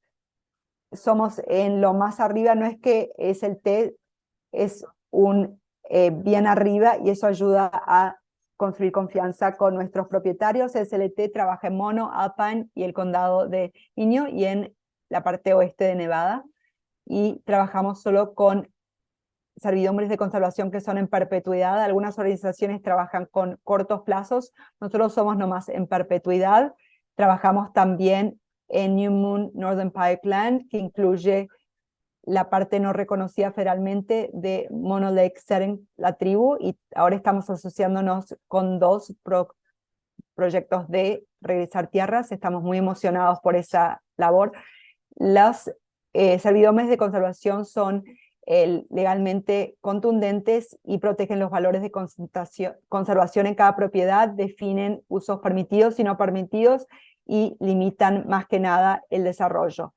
Somos en lo más arriba, no es que SLT es un bien arriba y eso ayuda a construir confianza con nuestros propietarios. SLT trabaja en Mono, Alpine y el condado de Inyo y en la parte oeste de Nevada, y trabajamos solo con servidumbres de conservación que son en perpetuidad. Algunas organizaciones trabajan con cortos plazos, nosotros somos nomás en perpetuidad. Trabajamos también en New Moon Northern Pipeline, que incluye la parte no reconocida federalmente de Mono Lake Setting, la tribu, y ahora estamos asociándonos con dos proyectos de regresar tierras. Estamos muy emocionados por esa labor. Las servidumbres de conservación son legalmente contundentes y protegen los valores de conservación en cada propiedad, definen usos permitidos y no permitidos y limitan más que nada el desarrollo.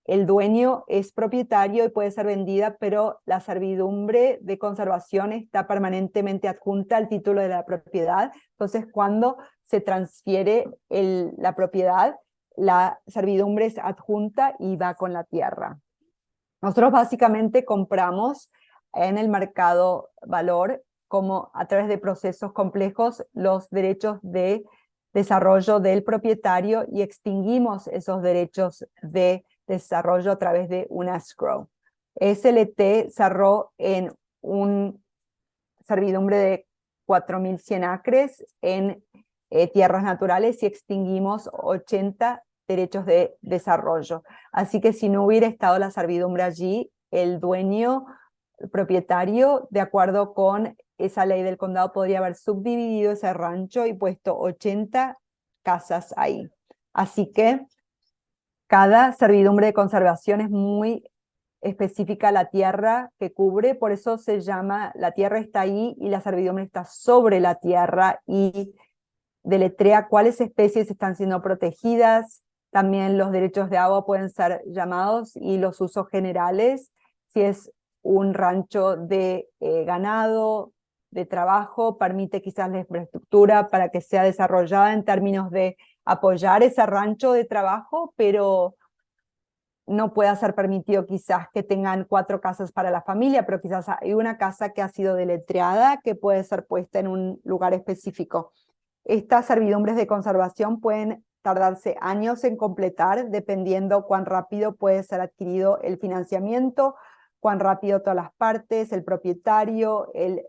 El dueño es propietario y puede ser vendida, pero la servidumbre de conservación está permanentemente adjunta al título de la propiedad. Entonces, cuando se transfiere la propiedad, la servidumbre es adjunta y va con la tierra. Nosotros básicamente compramos en el mercado valor, como a través de procesos complejos, los derechos de desarrollo del propietario y extinguimos esos derechos de desarrollo a través de un escrow. SLT cerró en un servidumbre de 4,100 acres en tierras naturales y extinguimos 80 derechos de desarrollo. Así que si no hubiera estado la servidumbre allí, el dueño, el propietario, de acuerdo con esa ley del condado, podría haber subdividido ese rancho y puesto 80 casas ahí. Así que cada servidumbre de conservación es muy especifica la tierra que cubre, por eso se llama la tierra está ahí y la servidumbre está sobre la tierra, y deletrea cuáles especies están siendo protegidas. También los derechos de agua pueden ser llamados, y los usos generales, si es un rancho de ganado, de trabajo, permite quizás la infraestructura para que sea desarrollada en términos de apoyar ese rancho de trabajo, pero no pueda ser permitido quizás que tengan 4 casas para la familia, pero quizás hay una casa que ha sido deletreada que puede ser puesta en un lugar específico. Estas servidumbres de conservación pueden tardarse años en completar, dependiendo cuán rápido puede ser adquirido el financiamiento, cuán rápido todas las partes, el propietario, el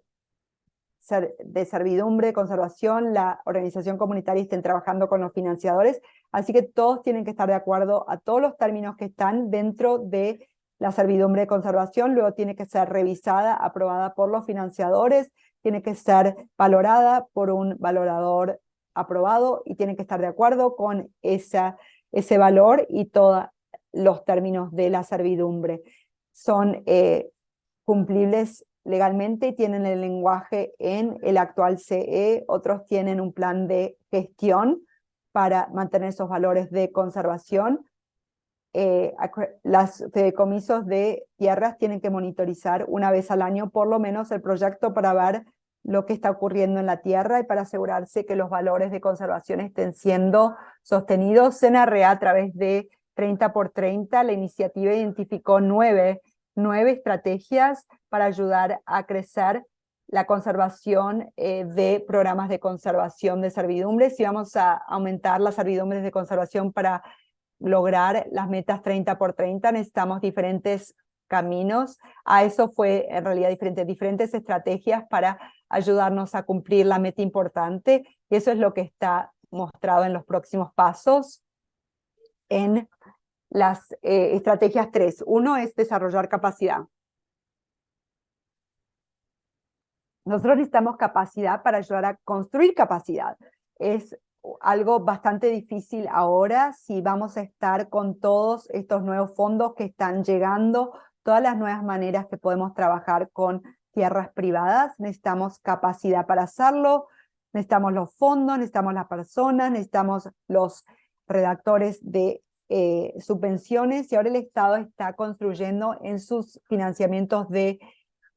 de servidumbre, de conservación, la organización comunitaria estén trabajando con los financiadores, así que todos tienen que estar de acuerdo a todos los términos que están dentro de la servidumbre de conservación. Luego tiene que ser revisada, aprobada por los financiadores, tiene que ser valorada por un valorador aprobado, y tiene que estar de acuerdo con ese valor y todos los términos de la servidumbre. Son cumplibles legalmente y tienen el lenguaje en el actual CE. Otros tienen un plan de gestión para mantener esos valores de conservación. Las fideicomisos de tierras tienen que monitorizar una vez al año por lo menos el proyecto para ver lo que está ocurriendo en la tierra y para asegurarse que los valores de conservación estén siendo sostenidos. CNRA, a través de 30x30, la iniciativa identificó nueve estrategias para ayudar a crecer la conservación de programas de conservación de servidumbres, y vamos a aumentar las servidumbres de conservación para lograr las metas 30x30. Necesitamos diferentes caminos. A eso fue en realidad diferentes estrategias para ayudarnos a cumplir la meta importante, y eso es lo que está mostrado en los próximos pasos en las estrategias 3. Uno es desarrollar capacidad. Nosotros necesitamos capacidad para ayudar a construir capacidad. Es algo bastante difícil ahora si vamos a estar con todos estos nuevos fondos que están llegando, todas las nuevas maneras que podemos trabajar con tierras privadas. Necesitamos capacidad para hacerlo, necesitamos los fondos, necesitamos las personas, necesitamos los redactores de subvenciones, y ahora el Estado está construyendo en sus financiamientos de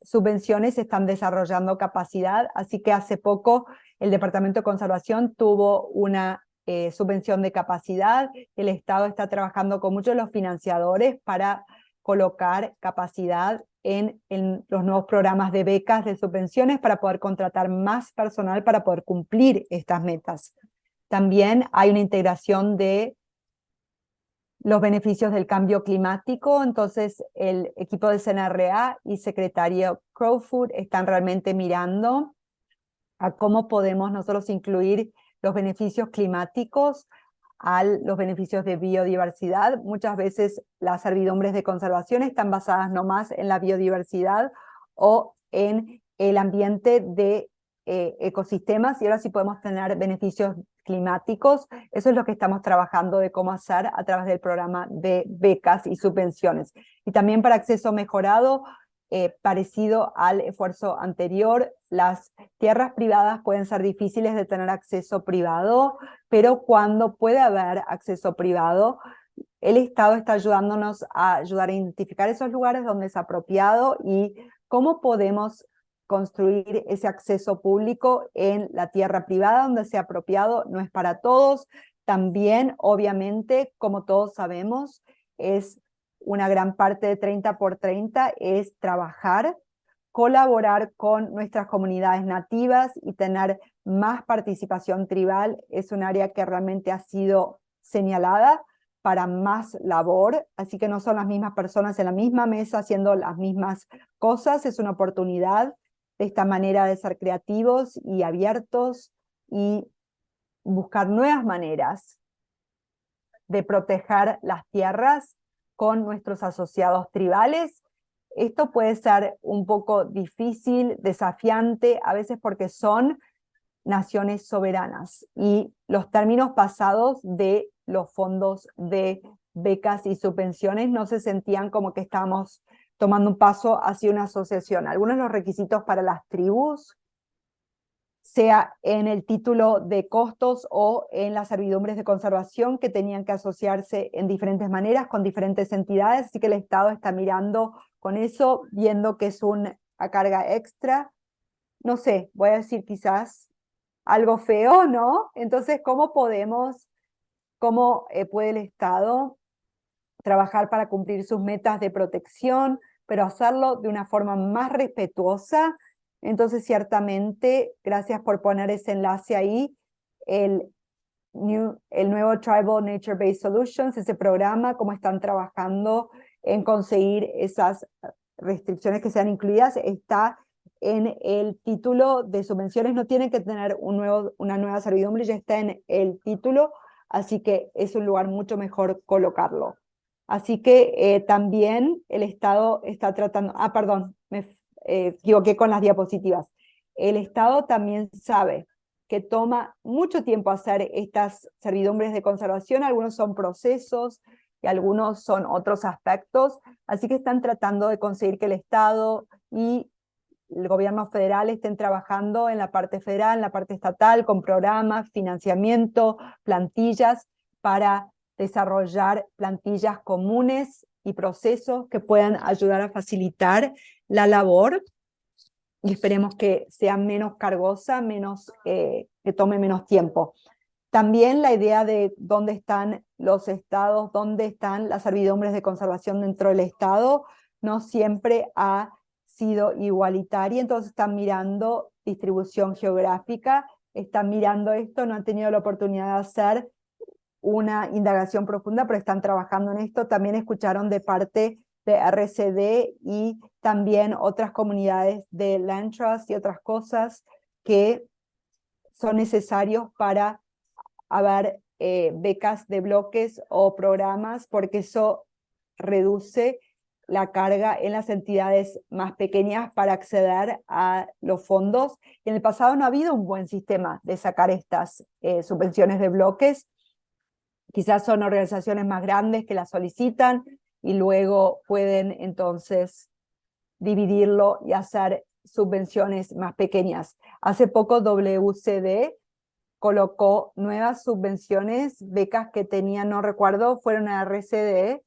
subvenciones, están desarrollando capacidad, así que hace poco el Departamento de Conservación tuvo una subvención de capacidad. El Estado está trabajando con muchos de los financiadores para colocar capacidad en los nuevos programas de becas de subvenciones para poder contratar más personal para poder cumplir estas metas. También hay una integración de los beneficios del cambio climático. Entonces el equipo de CNRA y secretario Crowfood están realmente mirando a cómo podemos nosotros incluir los beneficios climáticos a los beneficios de biodiversidad. Muchas veces las servidumbres de conservación están basadas no más en la biodiversidad o en el ambiente de ecosistemas, y ahora sí podemos tener beneficios climáticos. Eso es lo que estamos trabajando de cómo hacer a través del programa de becas y subvenciones. Y también para acceso mejorado, parecido al esfuerzo anterior, las tierras privadas pueden ser difíciles de tener acceso privado, pero cuando puede haber acceso privado, el Estado está ayudándonos a ayudar a identificar esos lugares donde es apropiado y cómo podemos construir ese acceso público en la tierra privada donde sea apropiado. No es para todos. También, obviamente, como todos sabemos, es una gran parte de 30x30 es trabajar, colaborar con nuestras comunidades nativas y tener más participación tribal. Es un área que realmente ha sido señalada para más labor, así que no son las mismas personas en la misma mesa haciendo las mismas cosas. Es una oportunidad de esta manera de ser creativos y abiertos y buscar nuevas maneras de proteger las tierras con nuestros asociados tribales. Esto puede ser un poco difícil, desafiante, a veces porque son naciones soberanas y los términos pasados de los fondos de becas y subvenciones, no se sentían como que estábamos tomando un paso hacia una asociación. Algunos de los requisitos para las tribus, sea en el título de costos o en las servidumbres de conservación, que tenían que asociarse en diferentes maneras con diferentes entidades, así que el Estado está mirando con eso, viendo que es una carga extra. No sé, voy a decir quizás algo feo, ¿no? Entonces, ¿cómo puede el Estado trabajar para cumplir sus metas de protección, pero hacerlo de una forma más respetuosa? Entonces, ciertamente, gracias por poner ese enlace ahí, el nuevo Tribal Nature Based Solutions, ese programa, cómo están trabajando en conseguir esas restricciones que sean incluidas, está en el título de subvenciones. No tienen que tener una nueva servidumbre, ya está en el título, así que es un lugar mucho mejor colocarlo. Así que también el Estado está tratando, perdón, me equivoqué con las diapositivas. El Estado también sabe que toma mucho tiempo hacer estas servidumbres de conservación, algunos son procesos y algunos son otros aspectos, así que están tratando de conseguir que el Estado y el gobierno federal estén trabajando en la parte federal, en la parte estatal, con programas, financiamiento, plantillas, para desarrollar plantillas comunes y procesos que puedan ayudar a facilitar la labor, y esperemos que sea menos cargosa, que tome menos tiempo. También la idea de dónde están los estados, dónde están las servidumbres de conservación dentro del estado, no siempre ha sido igualitaria, entonces están mirando distribución geográfica, están mirando esto, no han tenido la oportunidad de hacer una indagación profunda, pero están trabajando en esto. También escucharon de parte de RCD y también otras comunidades de Land Trust y otras cosas que son necesarios para haber becas de bloques o programas, porque eso reduce la carga en las entidades más pequeñas para acceder a los fondos. En el pasado no ha habido un buen sistema de sacar estas subvenciones de bloques. Quizás son organizaciones más grandes que las solicitan y luego pueden entonces dividirlo y hacer subvenciones más pequeñas. Hace poco WCD colocó nuevas subvenciones, becas que tenían, no recuerdo, fueron a RCD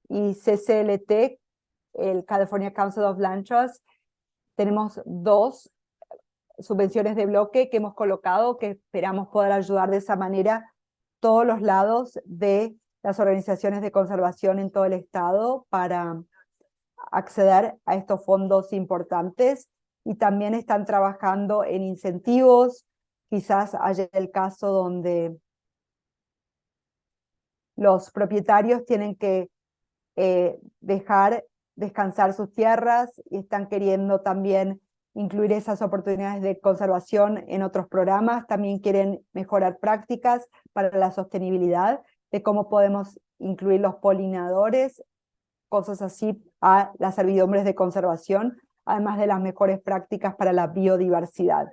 y CCLT, el California Council of Land Trusts. Tenemos 2 subvenciones de bloque que hemos colocado, que esperamos poder ayudar de esa manera todos los lados de las organizaciones de conservación en todo el estado para acceder a estos fondos importantes, y también están trabajando en incentivos. Quizás haya el caso donde los propietarios tienen que dejar descansar sus tierras y están queriendo también incluir esas oportunidades de conservación en otros programas. También quieren mejorar prácticas para la sostenibilidad, de cómo podemos incluir los polinadores, cosas así, a las servidumbres de conservación, además de las mejores prácticas para la biodiversidad.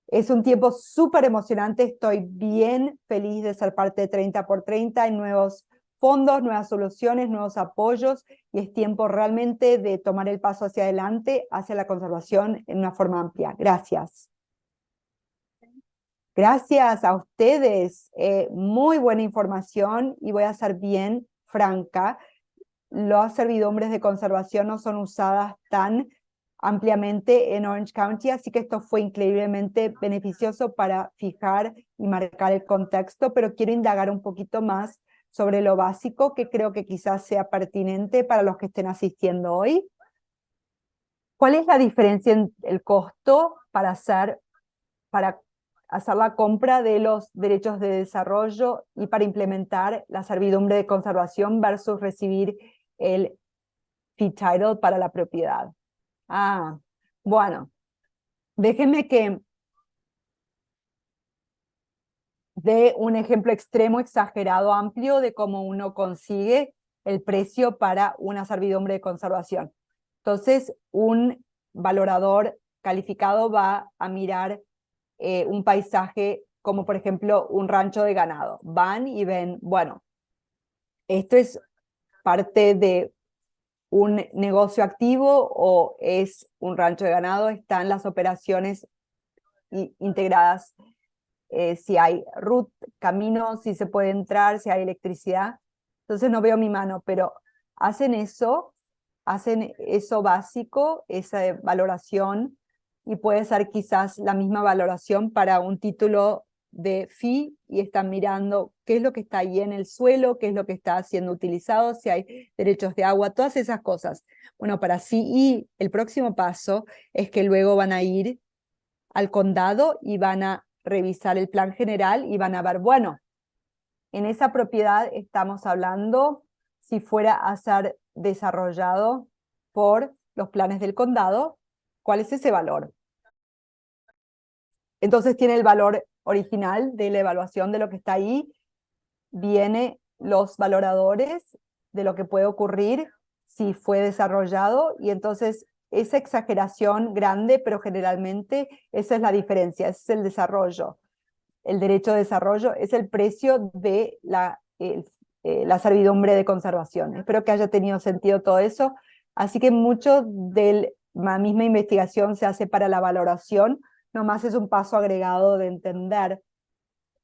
Es un tiempo súper emocionante, estoy bien feliz de ser parte de 30 por 30, hay nuevos fondos, nuevas soluciones, nuevos apoyos, y es tiempo realmente de tomar el paso hacia adelante, hacia la conservación en una forma amplia. Gracias. Gracias a ustedes, muy buena información, y voy a ser bien franca, las servidumbres de conservación no son usadas tan ampliamente en Orange County, así que esto fue increíblemente beneficioso para fijar y marcar el contexto, pero quiero indagar un poquito más sobre lo básico, que creo que quizás sea pertinente para los que estén asistiendo hoy. ¿Cuál es la diferencia en el costo para hacer la compra de los derechos de desarrollo y para implementar la servidumbre de conservación versus recibir el fee title para la propiedad? Bueno, déjenme que dé un ejemplo extremo, exagerado, amplio de cómo uno consigue el precio para una servidumbre de conservación. Entonces, un valorador calificado va a mirar un paisaje como, por ejemplo, un rancho de ganado. Van y ven, bueno, ¿Esto es parte de un negocio activo o es un rancho de ganado? Están las operaciones integradas, si hay caminos, si se puede entrar, si hay electricidad. Entonces no veo mi mano, pero hacen eso básico, esa valoración, y puede ser quizás la misma valoración para un título de fee, y están mirando qué es lo que está ahí en el suelo, qué es lo que está siendo utilizado, si hay derechos de agua, todas esas cosas. Bueno, para CE el próximo paso es que luego van a ir al condado y van a revisar el plan general y van a ver, bueno, en esa propiedad estamos hablando, si fuera a ser desarrollado por los planes del condado, ¿cuál es ese valor? Entonces tiene el valor original de la evaluación de lo que está ahí, viene los valoradores de lo que puede ocurrir si fue desarrollado, y entonces esa exageración grande, pero generalmente esa es la diferencia, ese es el desarrollo. El derecho de desarrollo es el precio de la servidumbre de conservación. Espero que haya tenido sentido todo eso. Así que mucho de la misma investigación se hace para la valoración, nomás es un paso agregado de entender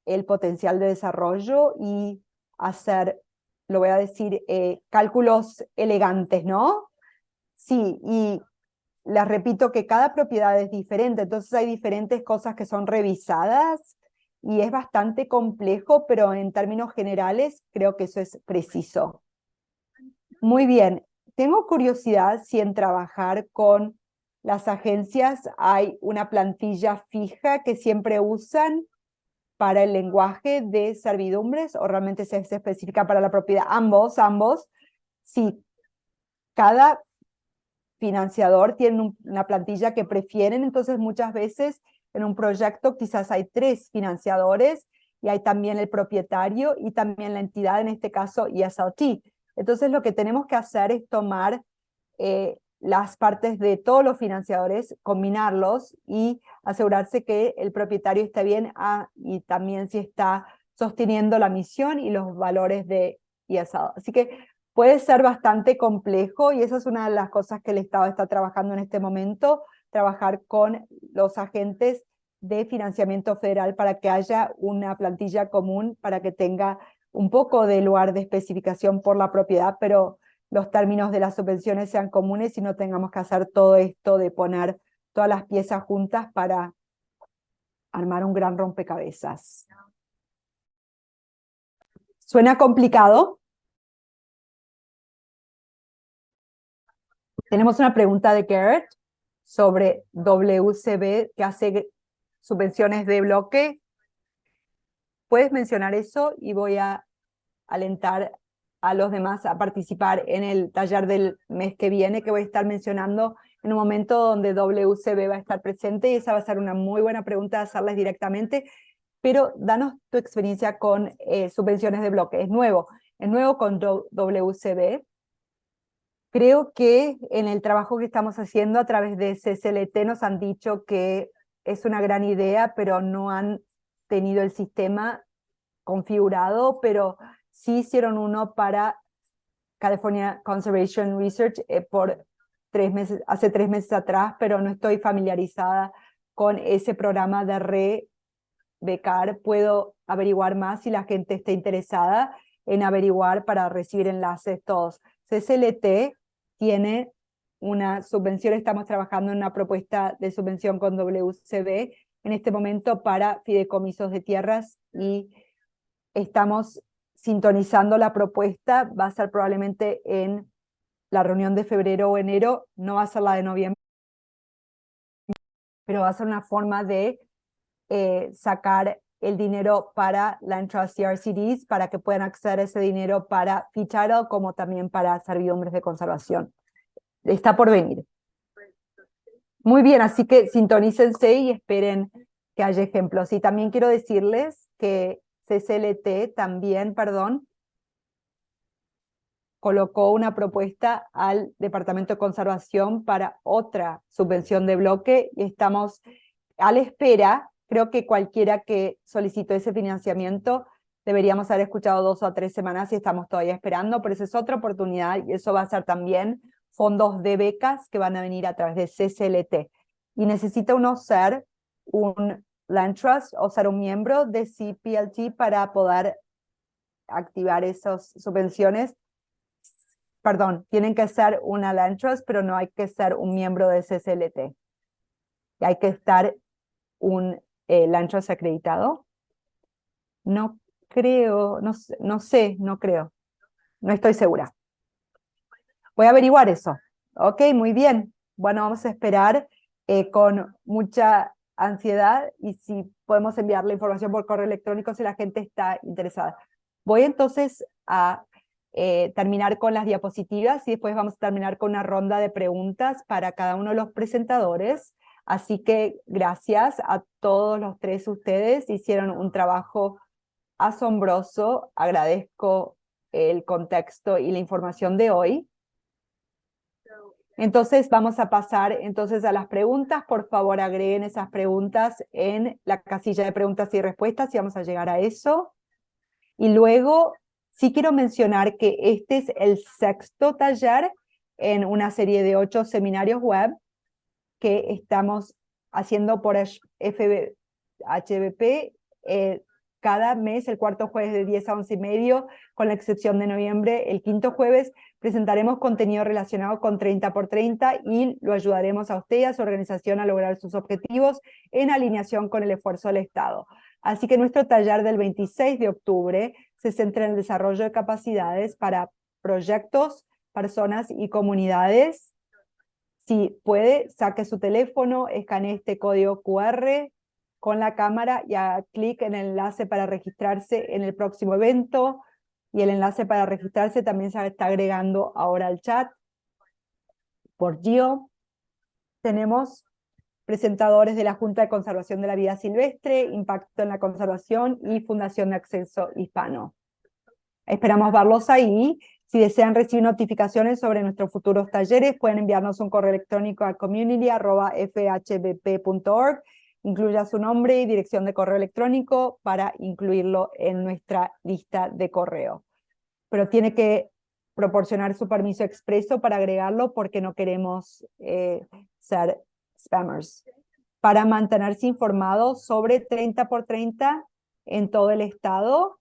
el potencial de desarrollo y hacer, lo voy a decir, cálculos elegantes, ¿no? Sí, y les repito que cada propiedad es diferente, entonces hay diferentes cosas que son revisadas y es bastante complejo, pero en términos generales creo que eso es preciso. Muy bien, tengo curiosidad si en trabajar con las agencias hay una plantilla fija que siempre usan para el lenguaje de servidumbres o realmente se especifica para la propiedad. Ambos. Sí, cada financiador tiene una plantilla que prefieren, entonces muchas veces en un proyecto quizás hay 3 financiadores y hay también el propietario y también la entidad, en este caso ESLT. Entonces lo que tenemos que hacer es tomar las partes de todos los financiadores, combinarlos y asegurarse que el propietario esté bien y también si está sosteniendo la misión y los valores de ESL. Así que puede ser bastante complejo y esa es una de las cosas que el Estado está trabajando en este momento, trabajar con los agentes de financiamiento federal para que haya una plantilla común, para que tenga un poco de lugar de especificación por la propiedad, pero los términos de las subvenciones sean comunes y no tengamos que hacer todo esto de poner todas las piezas juntas para armar un gran rompecabezas. ¿Suena complicado? Tenemos una pregunta de Garrett sobre WCB que hace subvenciones de bloque. ¿Puedes mencionar eso? Y voy a alentar a los demás a participar en el taller del mes que viene, que voy a estar mencionando en un momento donde WCB va a estar presente, y esa va a ser una muy buena pregunta de hacerles directamente, pero danos tu experiencia con subvenciones de bloque. Es nuevo con WCB. Creo que en el trabajo que estamos haciendo a través de CCLT nos han dicho que es una gran idea, pero no han tenido el sistema configurado, pero sí hicieron uno para California Conservation Research hace 3 meses atrás, pero no estoy familiarizada con ese programa de becar. Puedo averiguar más si la gente está interesada en averiguar para recibir enlaces todos. CCLT tiene una subvención, estamos trabajando en una propuesta de subvención con WCB en este momento para fideicomisos de tierras y estamos sintonizando la propuesta. Va a ser probablemente en la reunión de febrero o enero, no va a ser la de noviembre, pero va a ser una forma de sacar el dinero para la entrada CRCDs para que puedan acceder a ese dinero para fee title como también para servidumbres de conservación. Está por venir. Muy bien, así que sintonícense y esperen que haya ejemplos. Y también quiero decirles que CCLT también, colocó una propuesta al Departamento de Conservación para otra subvención de bloque y estamos a la espera. Creo que cualquiera que solicitó ese financiamiento deberíamos haber escuchado 2 o 3 semanas y estamos todavía esperando, pero esa es otra oportunidad y eso va a ser también fondos de becas que van a venir a través de CCLT. Y necesita uno ser un Land Trust o ser un miembro de CPLT para poder activar esas subvenciones. Perdón, tienen que ser una Land Trust, pero no hay que ser un miembro de CCLT. Y hay que estar un Land Trust acreditado. No creo, no sé, no creo. No estoy segura. Voy a averiguar eso. Ok, muy bien. Bueno, vamos a esperar con mucha ansiedad y si podemos enviar la información por correo electrónico si la gente está interesada. Voy entonces a terminar con las diapositivas y después vamos a terminar con una ronda de preguntas para cada uno de los presentadores. Así que gracias a todos los 3 ustedes. Hicieron un trabajo asombroso. Agradezco el contexto y la información de hoy. Entonces vamos a pasar entonces a las preguntas. Por favor, agreguen esas preguntas en la casilla de preguntas y respuestas y vamos a llegar a eso. Y luego, sí quiero mencionar que este es el 6º taller en una serie de 8 seminarios web que estamos haciendo por HBP cada mes, el 4.º jueves de 10 a 11:30, con la excepción de noviembre. El 5.º jueves presentaremos contenido relacionado con 30x30 y lo ayudaremos a usted y a su organización a lograr sus objetivos en alineación con el esfuerzo del Estado. Así que nuestro taller del 26 de octubre se centra en el desarrollo de capacidades para proyectos, personas y comunidades. Si puede, saque su teléfono, escanee este código QR con la cámara y haga clic en el enlace para registrarse en el próximo evento. Y el enlace para registrarse también se está agregando ahora al chat por Gio. Tenemos presentadores de la Junta de Conservación de la Vida Silvestre, Impacto en la Conservación y Fundación de Acceso Hispano. Esperamos verlos ahí. Si desean recibir notificaciones sobre nuestros futuros talleres, pueden enviarnos un correo electrónico a community@fhbp.org. Incluya su nombre y dirección de correo electrónico para incluirlo en nuestra lista de correo. Pero tiene que proporcionar su permiso expreso para agregarlo porque no queremos ser spammers. Para mantenerse informados sobre 30x30 en todo el estado,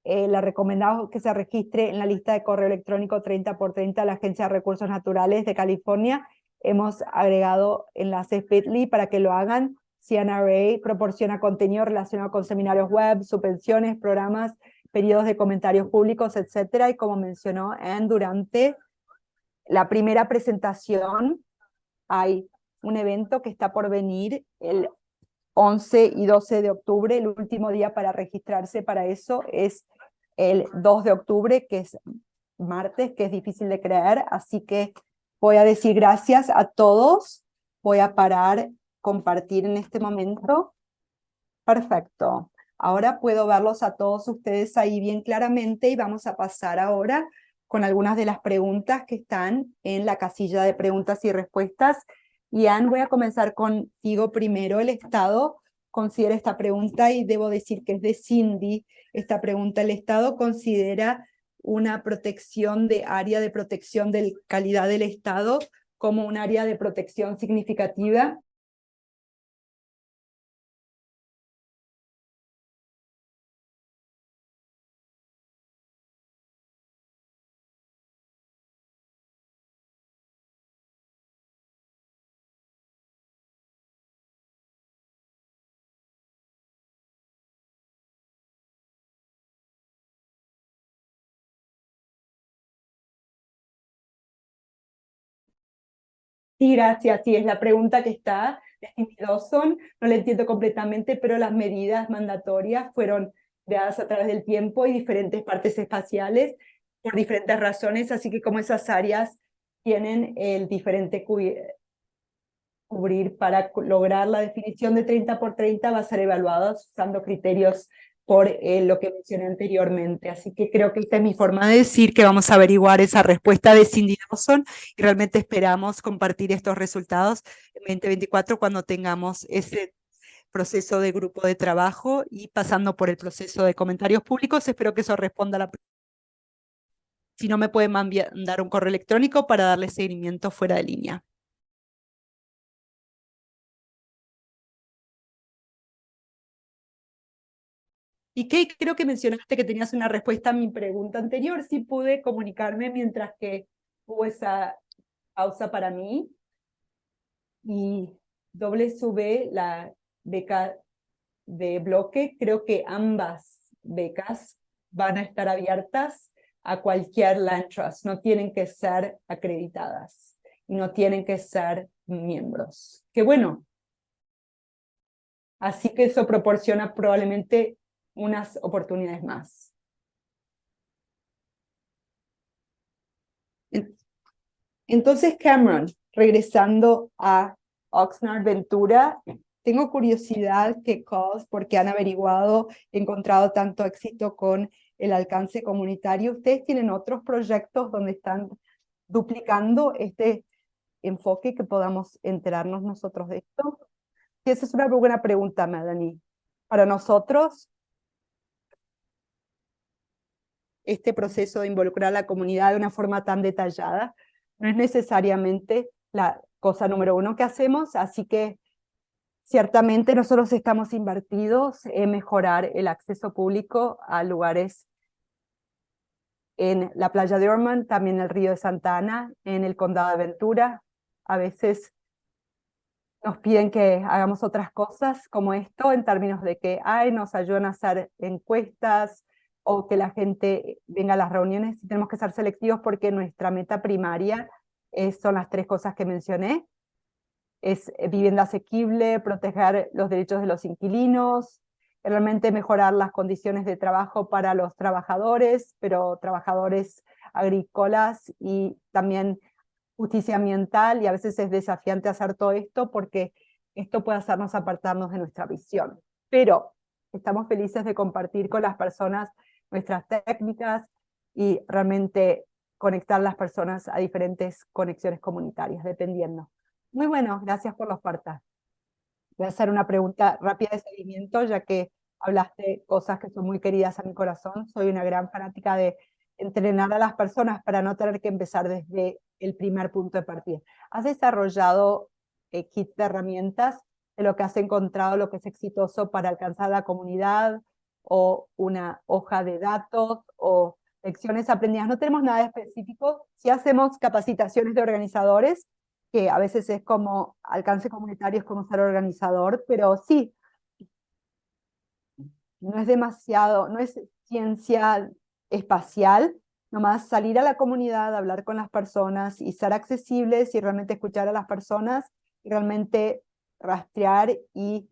le recomendamos que se registre en la lista de correo electrónico 30x30 a la Agencia de Recursos Naturales de California. Hemos agregado enlaces Bitly para que lo hagan. CNRA proporciona contenido relacionado con seminarios web, subvenciones, programas, periodos de comentarios públicos, etcétera. Y como mencionó Anne, durante la primera presentación hay un evento que está por venir el 11 y 12 de octubre. El último día para registrarse para eso es el 2 de octubre, que es martes, que es difícil de creer. Así que voy a decir gracias a todos. Voy a parar, compartir en este momento. Perfecto. Ahora puedo verlos a todos ustedes ahí bien claramente y vamos a pasar ahora con algunas de las preguntas que están en la casilla de preguntas y respuestas. Y Anne, voy a comenzar contigo primero. El Estado considera esta pregunta, y debo decir que es de Cindy, esta pregunta. ¿El Estado considera una protección de área de protección de calidad del Estado como un área de protección significativa? Sí, gracias. Sí, es la pregunta que está de Cindy Dawson. No la entiendo completamente, pero las medidas mandatorias fueron creadas a través del tiempo y diferentes partes espaciales por diferentes razones, así que como esas áreas tienen el diferente cubrir para lograr la definición de 30x30 va a ser evaluada usando criterios por lo que mencioné anteriormente. Así que creo que esta es mi forma de decir que vamos a averiguar esa respuesta de Cindy Dawson y realmente esperamos compartir estos resultados en 2024 cuando tengamos ese proceso de grupo de trabajo y pasando por el proceso de comentarios públicos. Espero que eso responda a la pregunta. Si no, me pueden mandar un correo electrónico para darle seguimiento fuera de línea. Y Kate, creo que mencionaste que tenías una respuesta a mi pregunta anterior. Sí pude comunicarme mientras que hubo esa pausa para mí. Y WB, la beca de bloque, creo que ambas becas van a estar abiertas a cualquier Land Trust. No tienen que ser acreditadas y no tienen que ser miembros. Qué bueno. Así que eso proporciona probablemente unas oportunidades más. Entonces, Cameron, regresando a Oxnard Ventura, tengo curiosidad que CAUSE, porque han averiguado, encontrado tanto éxito con el alcance comunitario. ¿Ustedes tienen otros proyectos donde están duplicando este enfoque que podamos enterarnos nosotros de esto? Y esa es una muy buena pregunta, Melanie. Para nosotros, este proceso de involucrar a la comunidad de una forma tan detallada no es necesariamente la cosa número uno que hacemos, así que ciertamente nosotros estamos invertidos en mejorar el acceso público a lugares en la playa de Ormond, también en el río de Santa Ana, en el condado de Ventura. A veces nos piden que hagamos otras cosas como esto en términos de que nos ayudan a hacer encuestas o que la gente venga a las reuniones, y tenemos que ser selectivos porque nuestra meta primaria son las tres cosas que mencioné. Es vivienda asequible, proteger los derechos de los inquilinos, realmente mejorar las condiciones de trabajo para los trabajadores, pero trabajadores agrícolas, y también justicia ambiental, y a veces es desafiante hacer todo esto porque esto puede hacernos apartarnos de nuestra visión. Pero estamos felices de compartir con las personas nuestras técnicas y realmente conectar las personas a diferentes conexiones comunitarias, dependiendo. Muy bueno, gracias por los partas. Voy a hacer una pregunta rápida de seguimiento, ya que hablaste cosas que son muy queridas a mi corazón. Soy una gran fanática de entrenar a las personas para no tener que empezar desde el primer punto de partida. ¿Has desarrollado kits de herramientas de lo que has encontrado, lo que es exitoso para alcanzar la comunidad, o una hoja de datos o lecciones aprendidas? No tenemos nada específico. Sí hacemos capacitaciones de organizadores, que a veces es como alcance comunitario, es como ser organizador, pero sí, no es demasiado, no es ciencia espacial, nomás salir a la comunidad, hablar con las personas y ser accesibles y realmente escuchar a las personas, y realmente rastrear y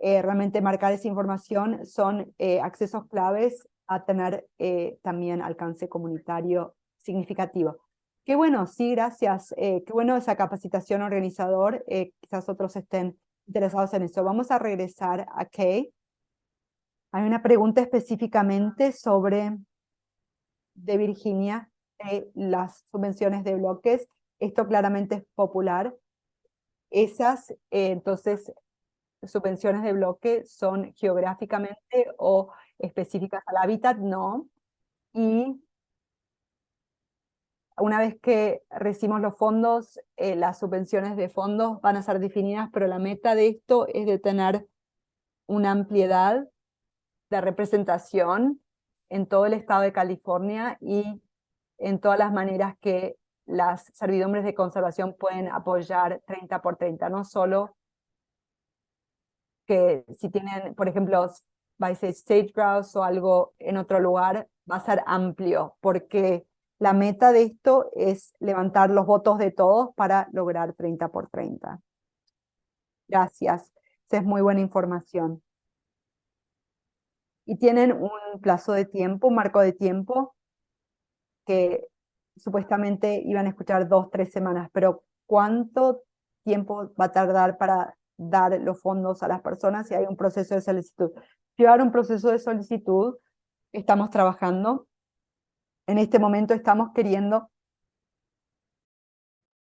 realmente marcar esa información son accesos claves a tener también alcance comunitario significativo. Qué bueno, sí, gracias. Qué bueno esa capacitación organizador. Quizás otros estén interesados en eso. Vamos a regresar a Kay. Hay una pregunta específicamente de Virginia, las subvenciones de bloques. Esto claramente es popular. Esas, entonces, subvenciones de bloque son geográficamente o específicas al hábitat, no. Y una vez que recibimos los fondos, las subvenciones de fondos van a ser definidas, pero la meta de esto es de tener una ampliedad de representación en todo el estado de California y en todas las maneras que las servidumbres de conservación pueden apoyar 30 por 30, no solo que si tienen, por ejemplo, sage grouse o algo en otro lugar, va a ser amplio, porque la meta de esto es levantar los votos de todos para lograr 30 por 30. Gracias, esa es muy buena información. Y tienen un plazo de tiempo, un marco de tiempo, que supuestamente iban a escuchar 2-3 semanas, pero ¿cuánto tiempo va a tardar para dar los fondos a las personas si hay un proceso de solicitud? Llevar un proceso de solicitud, estamos trabajando. En este momento estamos queriendo,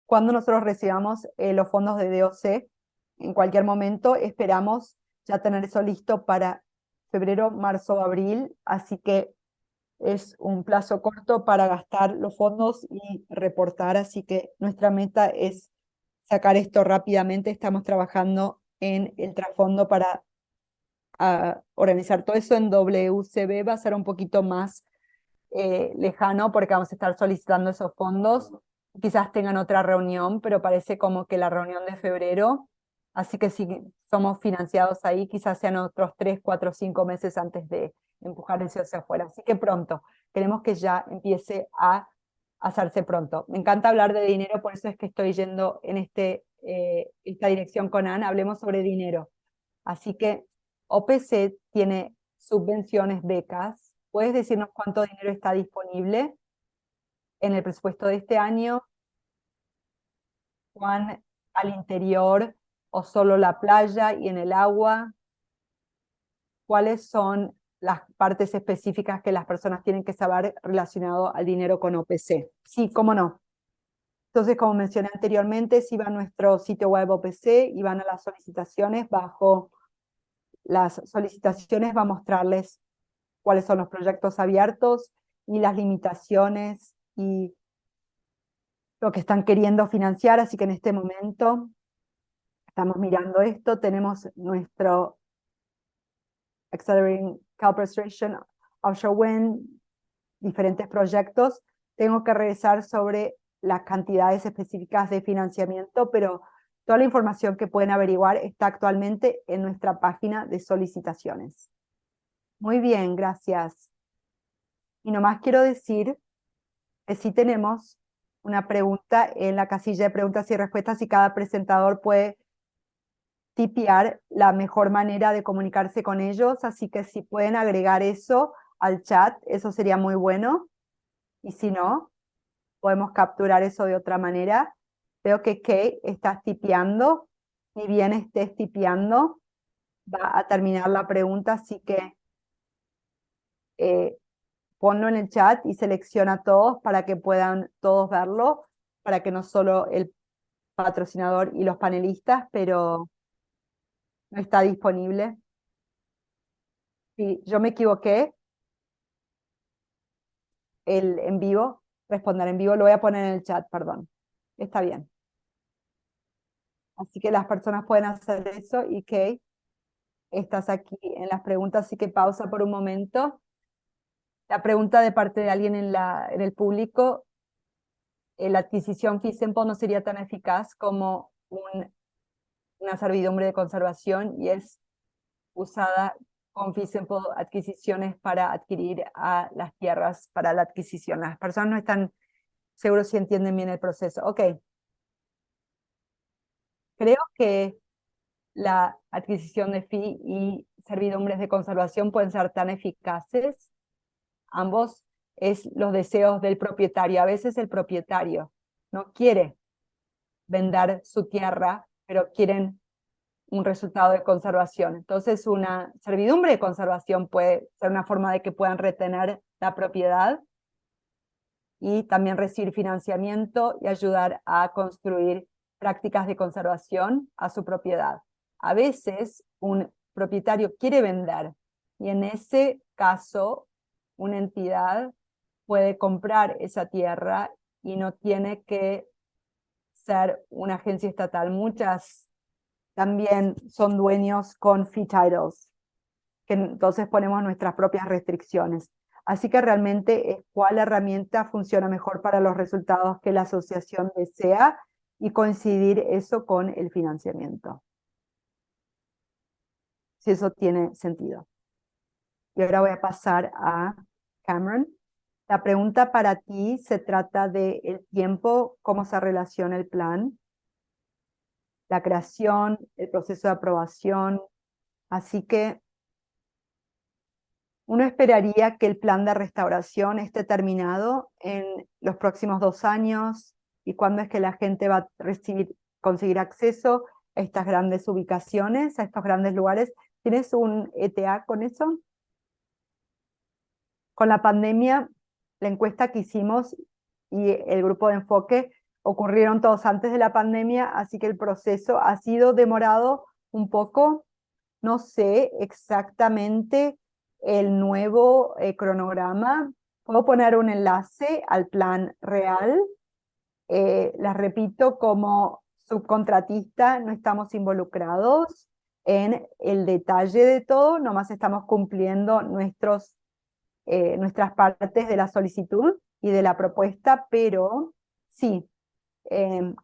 cuando nosotros recibamos los fondos de DOC, en cualquier momento esperamos ya tener eso listo para febrero, marzo, abril, así que es un plazo corto para gastar los fondos y reportar, así que nuestra meta es sacar esto rápidamente. Estamos trabajando en el trasfondo para organizar todo eso en WCB. Va a ser un poquito más lejano porque vamos a estar solicitando esos fondos. Quizás tengan otra reunión, pero parece como que la reunión de febrero, así que si somos financiados ahí, quizás sean otros 3, 4, 5 meses antes de empujar eso hacia afuera. Así que pronto, queremos que ya empiece a hacerse pronto. Me encanta hablar de dinero, por eso es que estoy yendo en esta dirección con Ana. Hablemos sobre dinero. Así que OPC tiene subvenciones, becas. ¿Puedes decirnos cuánto dinero está disponible en el presupuesto de este año? ¿Juan, al interior o solo la playa y en el agua? ¿Cuáles son las partes específicas que las personas tienen que saber relacionado al dinero con OPC? Sí, cómo no. Entonces, como mencioné anteriormente, si van a nuestro sitio web OPC y van a las solicitaciones, bajo las solicitaciones va a mostrarles cuáles son los proyectos abiertos y las limitaciones y lo que están queriendo financiar. Así que en este momento estamos mirando esto. Tenemos nuestro Accelerating Calpestration, Offshore Wind, diferentes proyectos. Tengo que revisar sobre las cantidades específicas de financiamiento, pero toda la información que pueden averiguar está actualmente en nuestra página de solicitaciones. Muy bien, gracias. Y nomás quiero decir que sí tenemos una pregunta en la casilla de preguntas y respuestas y cada presentador puede tipear la mejor manera de comunicarse con ellos, así que si pueden agregar eso al chat, eso sería muy bueno. Y si no, podemos capturar eso de otra manera. Veo que Kay estás tipeando, ni bien estés tipeando, va a terminar la pregunta, así que ponlo en el chat y selecciona a todos para que puedan todos verlo, para que no solo el patrocinador y los panelistas, pero no está disponible. Sí, yo me equivoqué, el en vivo, responder en vivo, lo voy a poner en el chat, perdón. Está bien. Así que las personas pueden hacer eso y que estás aquí en las preguntas, así que pausa por un momento. La pregunta de parte de alguien en el público, la adquisición fee simple no sería tan eficaz como una servidumbre de conservación y es usada con fee simple adquisiciones para adquirir a las tierras para la adquisición. Las personas no están seguros si entienden bien el proceso. Ok. Creo que la adquisición de fee y servidumbres de conservación pueden ser tan eficaces. Ambos es los deseos del propietario. A veces el propietario no quiere vender su tierra, pero quieren un resultado de conservación. Entonces, una servidumbre de conservación puede ser una forma de que puedan retener la propiedad y también recibir financiamiento y ayudar a construir prácticas de conservación a su propiedad. A veces, un propietario quiere vender y en ese caso, una entidad puede comprar esa tierra y no tiene que ser una agencia estatal. Muchas también son dueños con fee titles, que entonces ponemos nuestras propias restricciones. Así que realmente es cuál herramienta funciona mejor para los resultados que la asociación desea y coincidir eso con el financiamiento. Si eso tiene sentido. Y ahora voy a pasar a Cameron. La pregunta para ti se trata de el tiempo, cómo se relaciona el plan, la creación, el proceso de aprobación. Así que uno esperaría que el plan de restauración esté terminado en los próximos 2 años y cuándo es que la gente va a conseguir acceso a estas grandes ubicaciones, a estos grandes lugares. ¿Tienes un ETA con eso? Con la pandemia, la encuesta que hicimos y el grupo de enfoque ocurrieron todos antes de la pandemia, así que el proceso ha sido demorado un poco. No sé exactamente el nuevo cronograma. Puedo poner un enlace al plan real. Les repito, como subcontratista no estamos involucrados en el detalle de todo, nomás estamos cumpliendo nuestras partes de la solicitud y de la propuesta, pero sí,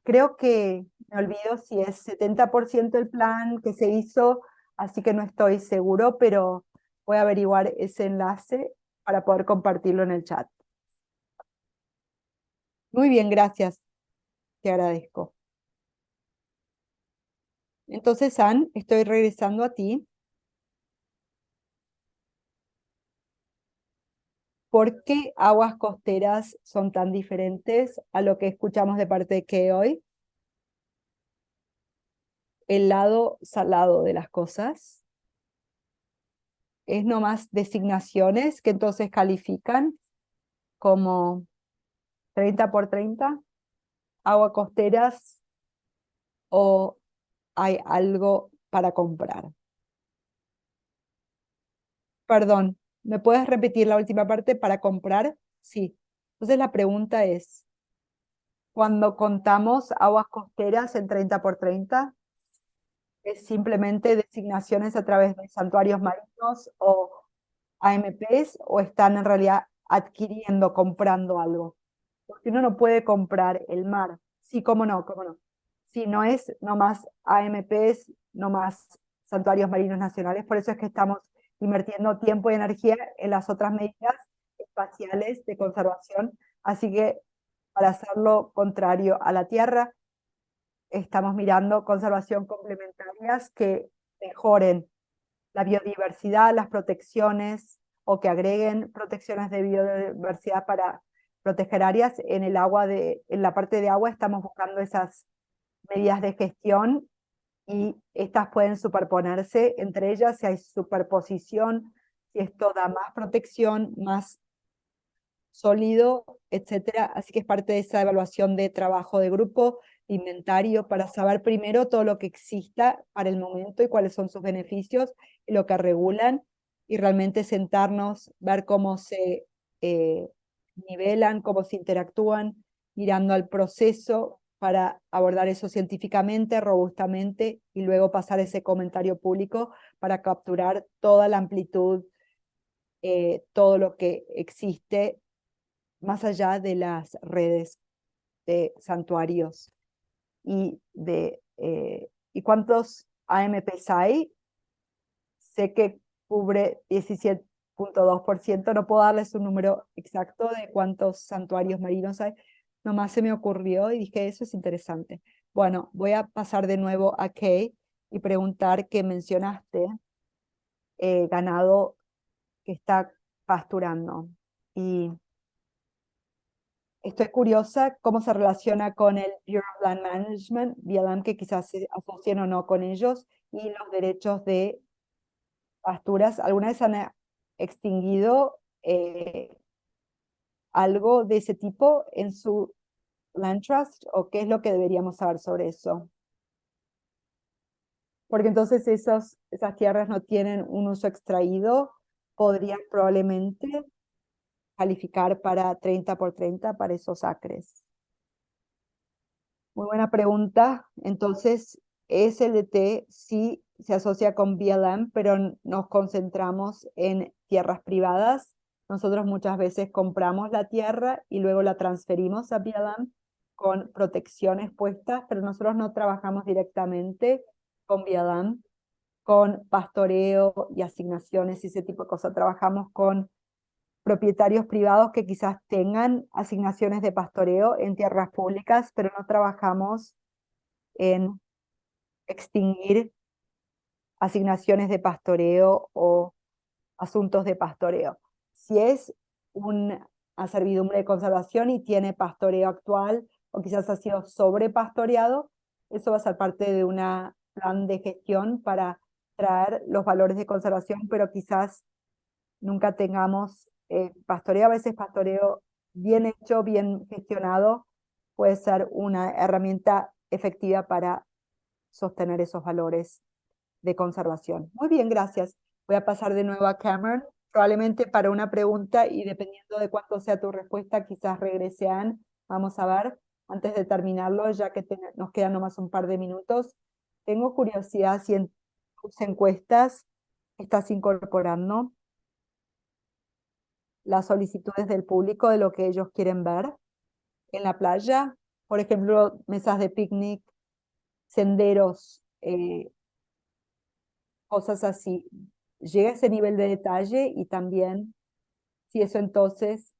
creo que me olvido si es 70% el plan que se hizo, así que no estoy seguro, pero voy a averiguar ese enlace para poder compartirlo en el chat. Muy bien, gracias. Te agradezco. Entonces, Ann, estoy regresando a ti. ¿Por qué aguas costeras son tan diferentes a lo que escuchamos de parte de Kay hoy? El lado salado de las cosas es nomás designaciones que entonces califican como 30 por 30, agua costeras, o hay algo para comprar. Perdón, ¿me puedes repetir la última parte? ¿Para comprar? Sí. Entonces la pregunta es, cuando contamos aguas costeras en 30 por 30, ¿es simplemente designaciones a través de santuarios marinos o AMPs, o están en realidad adquiriendo, comprando algo? Porque uno no puede comprar el mar. Sí, cómo no, cómo no. Sí, no es nomás AMPs, nomás santuarios marinos nacionales, por eso es que estamos invirtiendo tiempo y energía en las otras medidas espaciales de conservación. Así que para hacerlo contrario a la Tierra, estamos mirando conservación complementarias que mejoren la biodiversidad, las protecciones, o que agreguen protecciones de biodiversidad para proteger áreas. En el agua en la parte de agua estamos buscando esas medidas de gestión, y estas pueden superponerse entre ellas si hay superposición, si esto da más protección, más sólido, etcétera. Así que es parte de esa evaluación de trabajo de grupo, de inventario, para saber primero todo lo que exista para el momento y cuáles son sus beneficios, y lo que regulan, y realmente sentarnos, ver cómo se eh, nivelan, cómo se interactúan, mirando al proceso para abordar eso científicamente, robustamente, y luego pasar ese comentario público para capturar toda la amplitud, todo lo que existe más allá de las redes de santuarios. ¿Y cuántos AMPs hay? Sé que cubre 17,2%, no puedo darles un número exacto de cuántos santuarios marinos hay, nomás se me ocurrió y dije, eso es interesante. Bueno, voy a pasar de nuevo a Kay y preguntar que mencionaste ganado que está pasturando. Y estoy curiosa cómo se relaciona con el Bureau of Land Management, BLM, que quizás se asocien o no con ellos, y los derechos de pasturas. ¿Alguna vez han extinguido algo de ese tipo en su Land Trust? ¿O qué es lo que deberíamos saber sobre eso? Porque entonces esas tierras no tienen un uso extraído, podrían probablemente calificar para 30 por 30 para esos acres. Muy buena pregunta. Entonces, SLT sí se asocia con BLM, pero nos concentramos en tierras privadas. Nosotros muchas veces compramos la tierra y luego la transferimos a BLM con protecciones puestas, pero nosotros no trabajamos directamente con BLM, con pastoreo y asignaciones y ese tipo de cosas. Trabajamos con propietarios privados que quizás tengan asignaciones de pastoreo en tierras públicas, pero no trabajamos en extinguir asignaciones de pastoreo o asuntos de pastoreo. Si es una servidumbre de conservación y tiene pastoreo actual, o quizás ha sido sobrepastoreado, eso va a ser parte de un plan de gestión para traer los valores de conservación, pero quizás nunca tengamos pastoreo. A veces pastoreo bien hecho, bien gestionado, puede ser una herramienta efectiva para sostener esos valores. de conservación. Muy bien, gracias. Voy a pasar de nuevo a Cameron, probablemente para una pregunta y dependiendo de cuánto sea tu respuesta, quizás regrese a Anne. Vamos a ver, antes de terminarlo, ya que nos quedan nomás un par de minutos. Tengo curiosidad si en tus encuestas estás incorporando las solicitudes del público de lo que ellos quieren ver en la playa. Por ejemplo, mesas de picnic, senderos, cosas así. Llega a ese nivel de detalle y también si eso entonces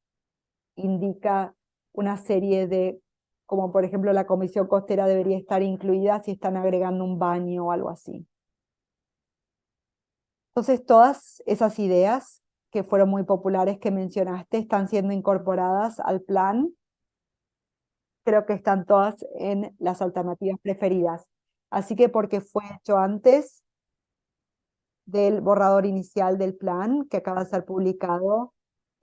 indica una serie de, como por ejemplo la comisión costera debería estar incluida si están agregando un baño o algo así. Entonces todas esas ideas que fueron muy populares que mencionaste están siendo incorporadas al plan. Creo que están todas en las alternativas preferidas. Así que porque fue hecho antes del borrador inicial del plan que acaba de ser publicado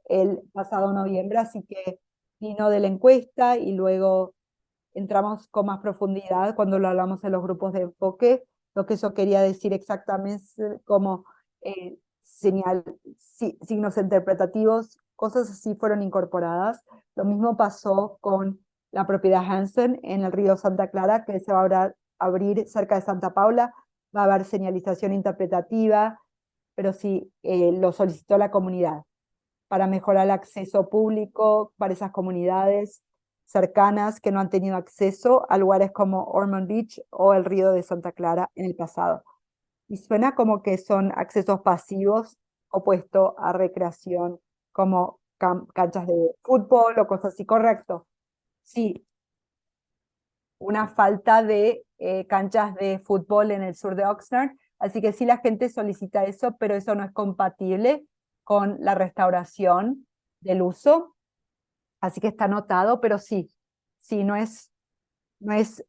el pasado noviembre, así que vino de la encuesta y luego entramos con más profundidad cuando lo hablamos en los grupos de enfoque, lo que eso quería decir exactamente como signos interpretativos, cosas así fueron incorporadas. Lo mismo pasó con la propiedad Hansen en el río Santa Clara, que se va a abrir cerca de Santa Paula, va a haber señalización interpretativa, pero sí lo solicitó la comunidad para mejorar el acceso público para esas comunidades cercanas que no han tenido acceso a lugares como Ormond Beach o el río de Santa Clara en el pasado. Y suena como que son accesos pasivos opuesto a recreación como canchas de fútbol o cosas así, correcto. Sí, una falta de canchas de fútbol en el sur de Oxnard, así que sí la gente solicita eso, pero eso no es compatible con la restauración del uso, así que está anotado, pero sí, no es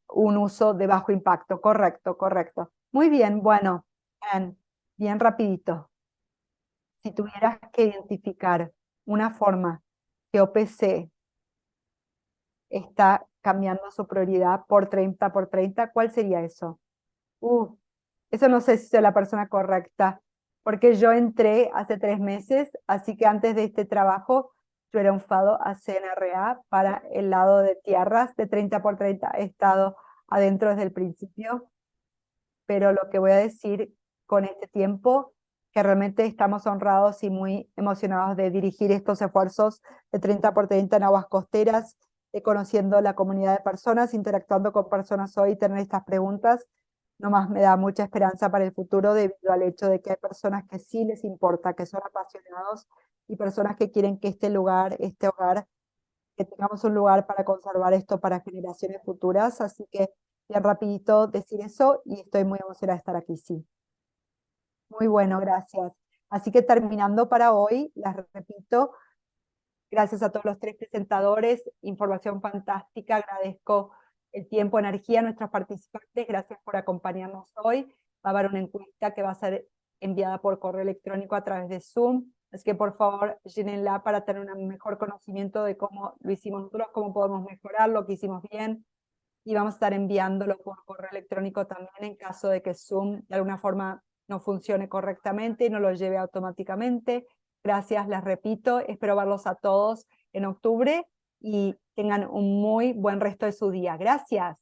un uso de bajo impacto, correcto, correcto. Muy bien, bueno, Ann, bien rapidito. Si tuvieras que identificar una forma que OPC está cambiando su prioridad por 30 ¿cuál sería eso? Eso no sé si soy la persona correcta, porque yo entré hace 3 meses, así que antes de este trabajo yo era un FADO a CNRA para el lado de tierras de 30 he estado adentro desde el principio, pero lo que voy a decir con este tiempo, que realmente estamos honrados y muy emocionados de dirigir estos esfuerzos de 30 en aguas costeras, de conociendo la comunidad de personas, interactuando con personas hoy, tener estas preguntas, nomás me da mucha esperanza para el futuro debido al hecho de que hay personas que sí les importa, que son apasionados y personas que quieren que este lugar, este hogar, que tengamos un lugar para conservar esto para generaciones futuras. Así que bien rapidito decir eso y estoy muy emocionada de estar aquí, sí. Muy bueno, gracias. Así que terminando para hoy, las repito, gracias a todos los 3 presentadores, información fantástica, agradezco el tiempo, energía a nuestros participantes, gracias por acompañarnos hoy. Va a haber una encuesta que va a ser enviada por correo electrónico a través de Zoom, así que por favor llénenla para tener un mejor conocimiento de cómo lo hicimos nosotros, cómo podemos mejorar lo que hicimos bien, y vamos a estar enviándolo por correo electrónico también en caso de que Zoom de alguna forma no funcione correctamente y no lo lleve automáticamente. Gracias, les repito, espero verlos a todos en octubre y tengan un muy buen resto de su día. Gracias.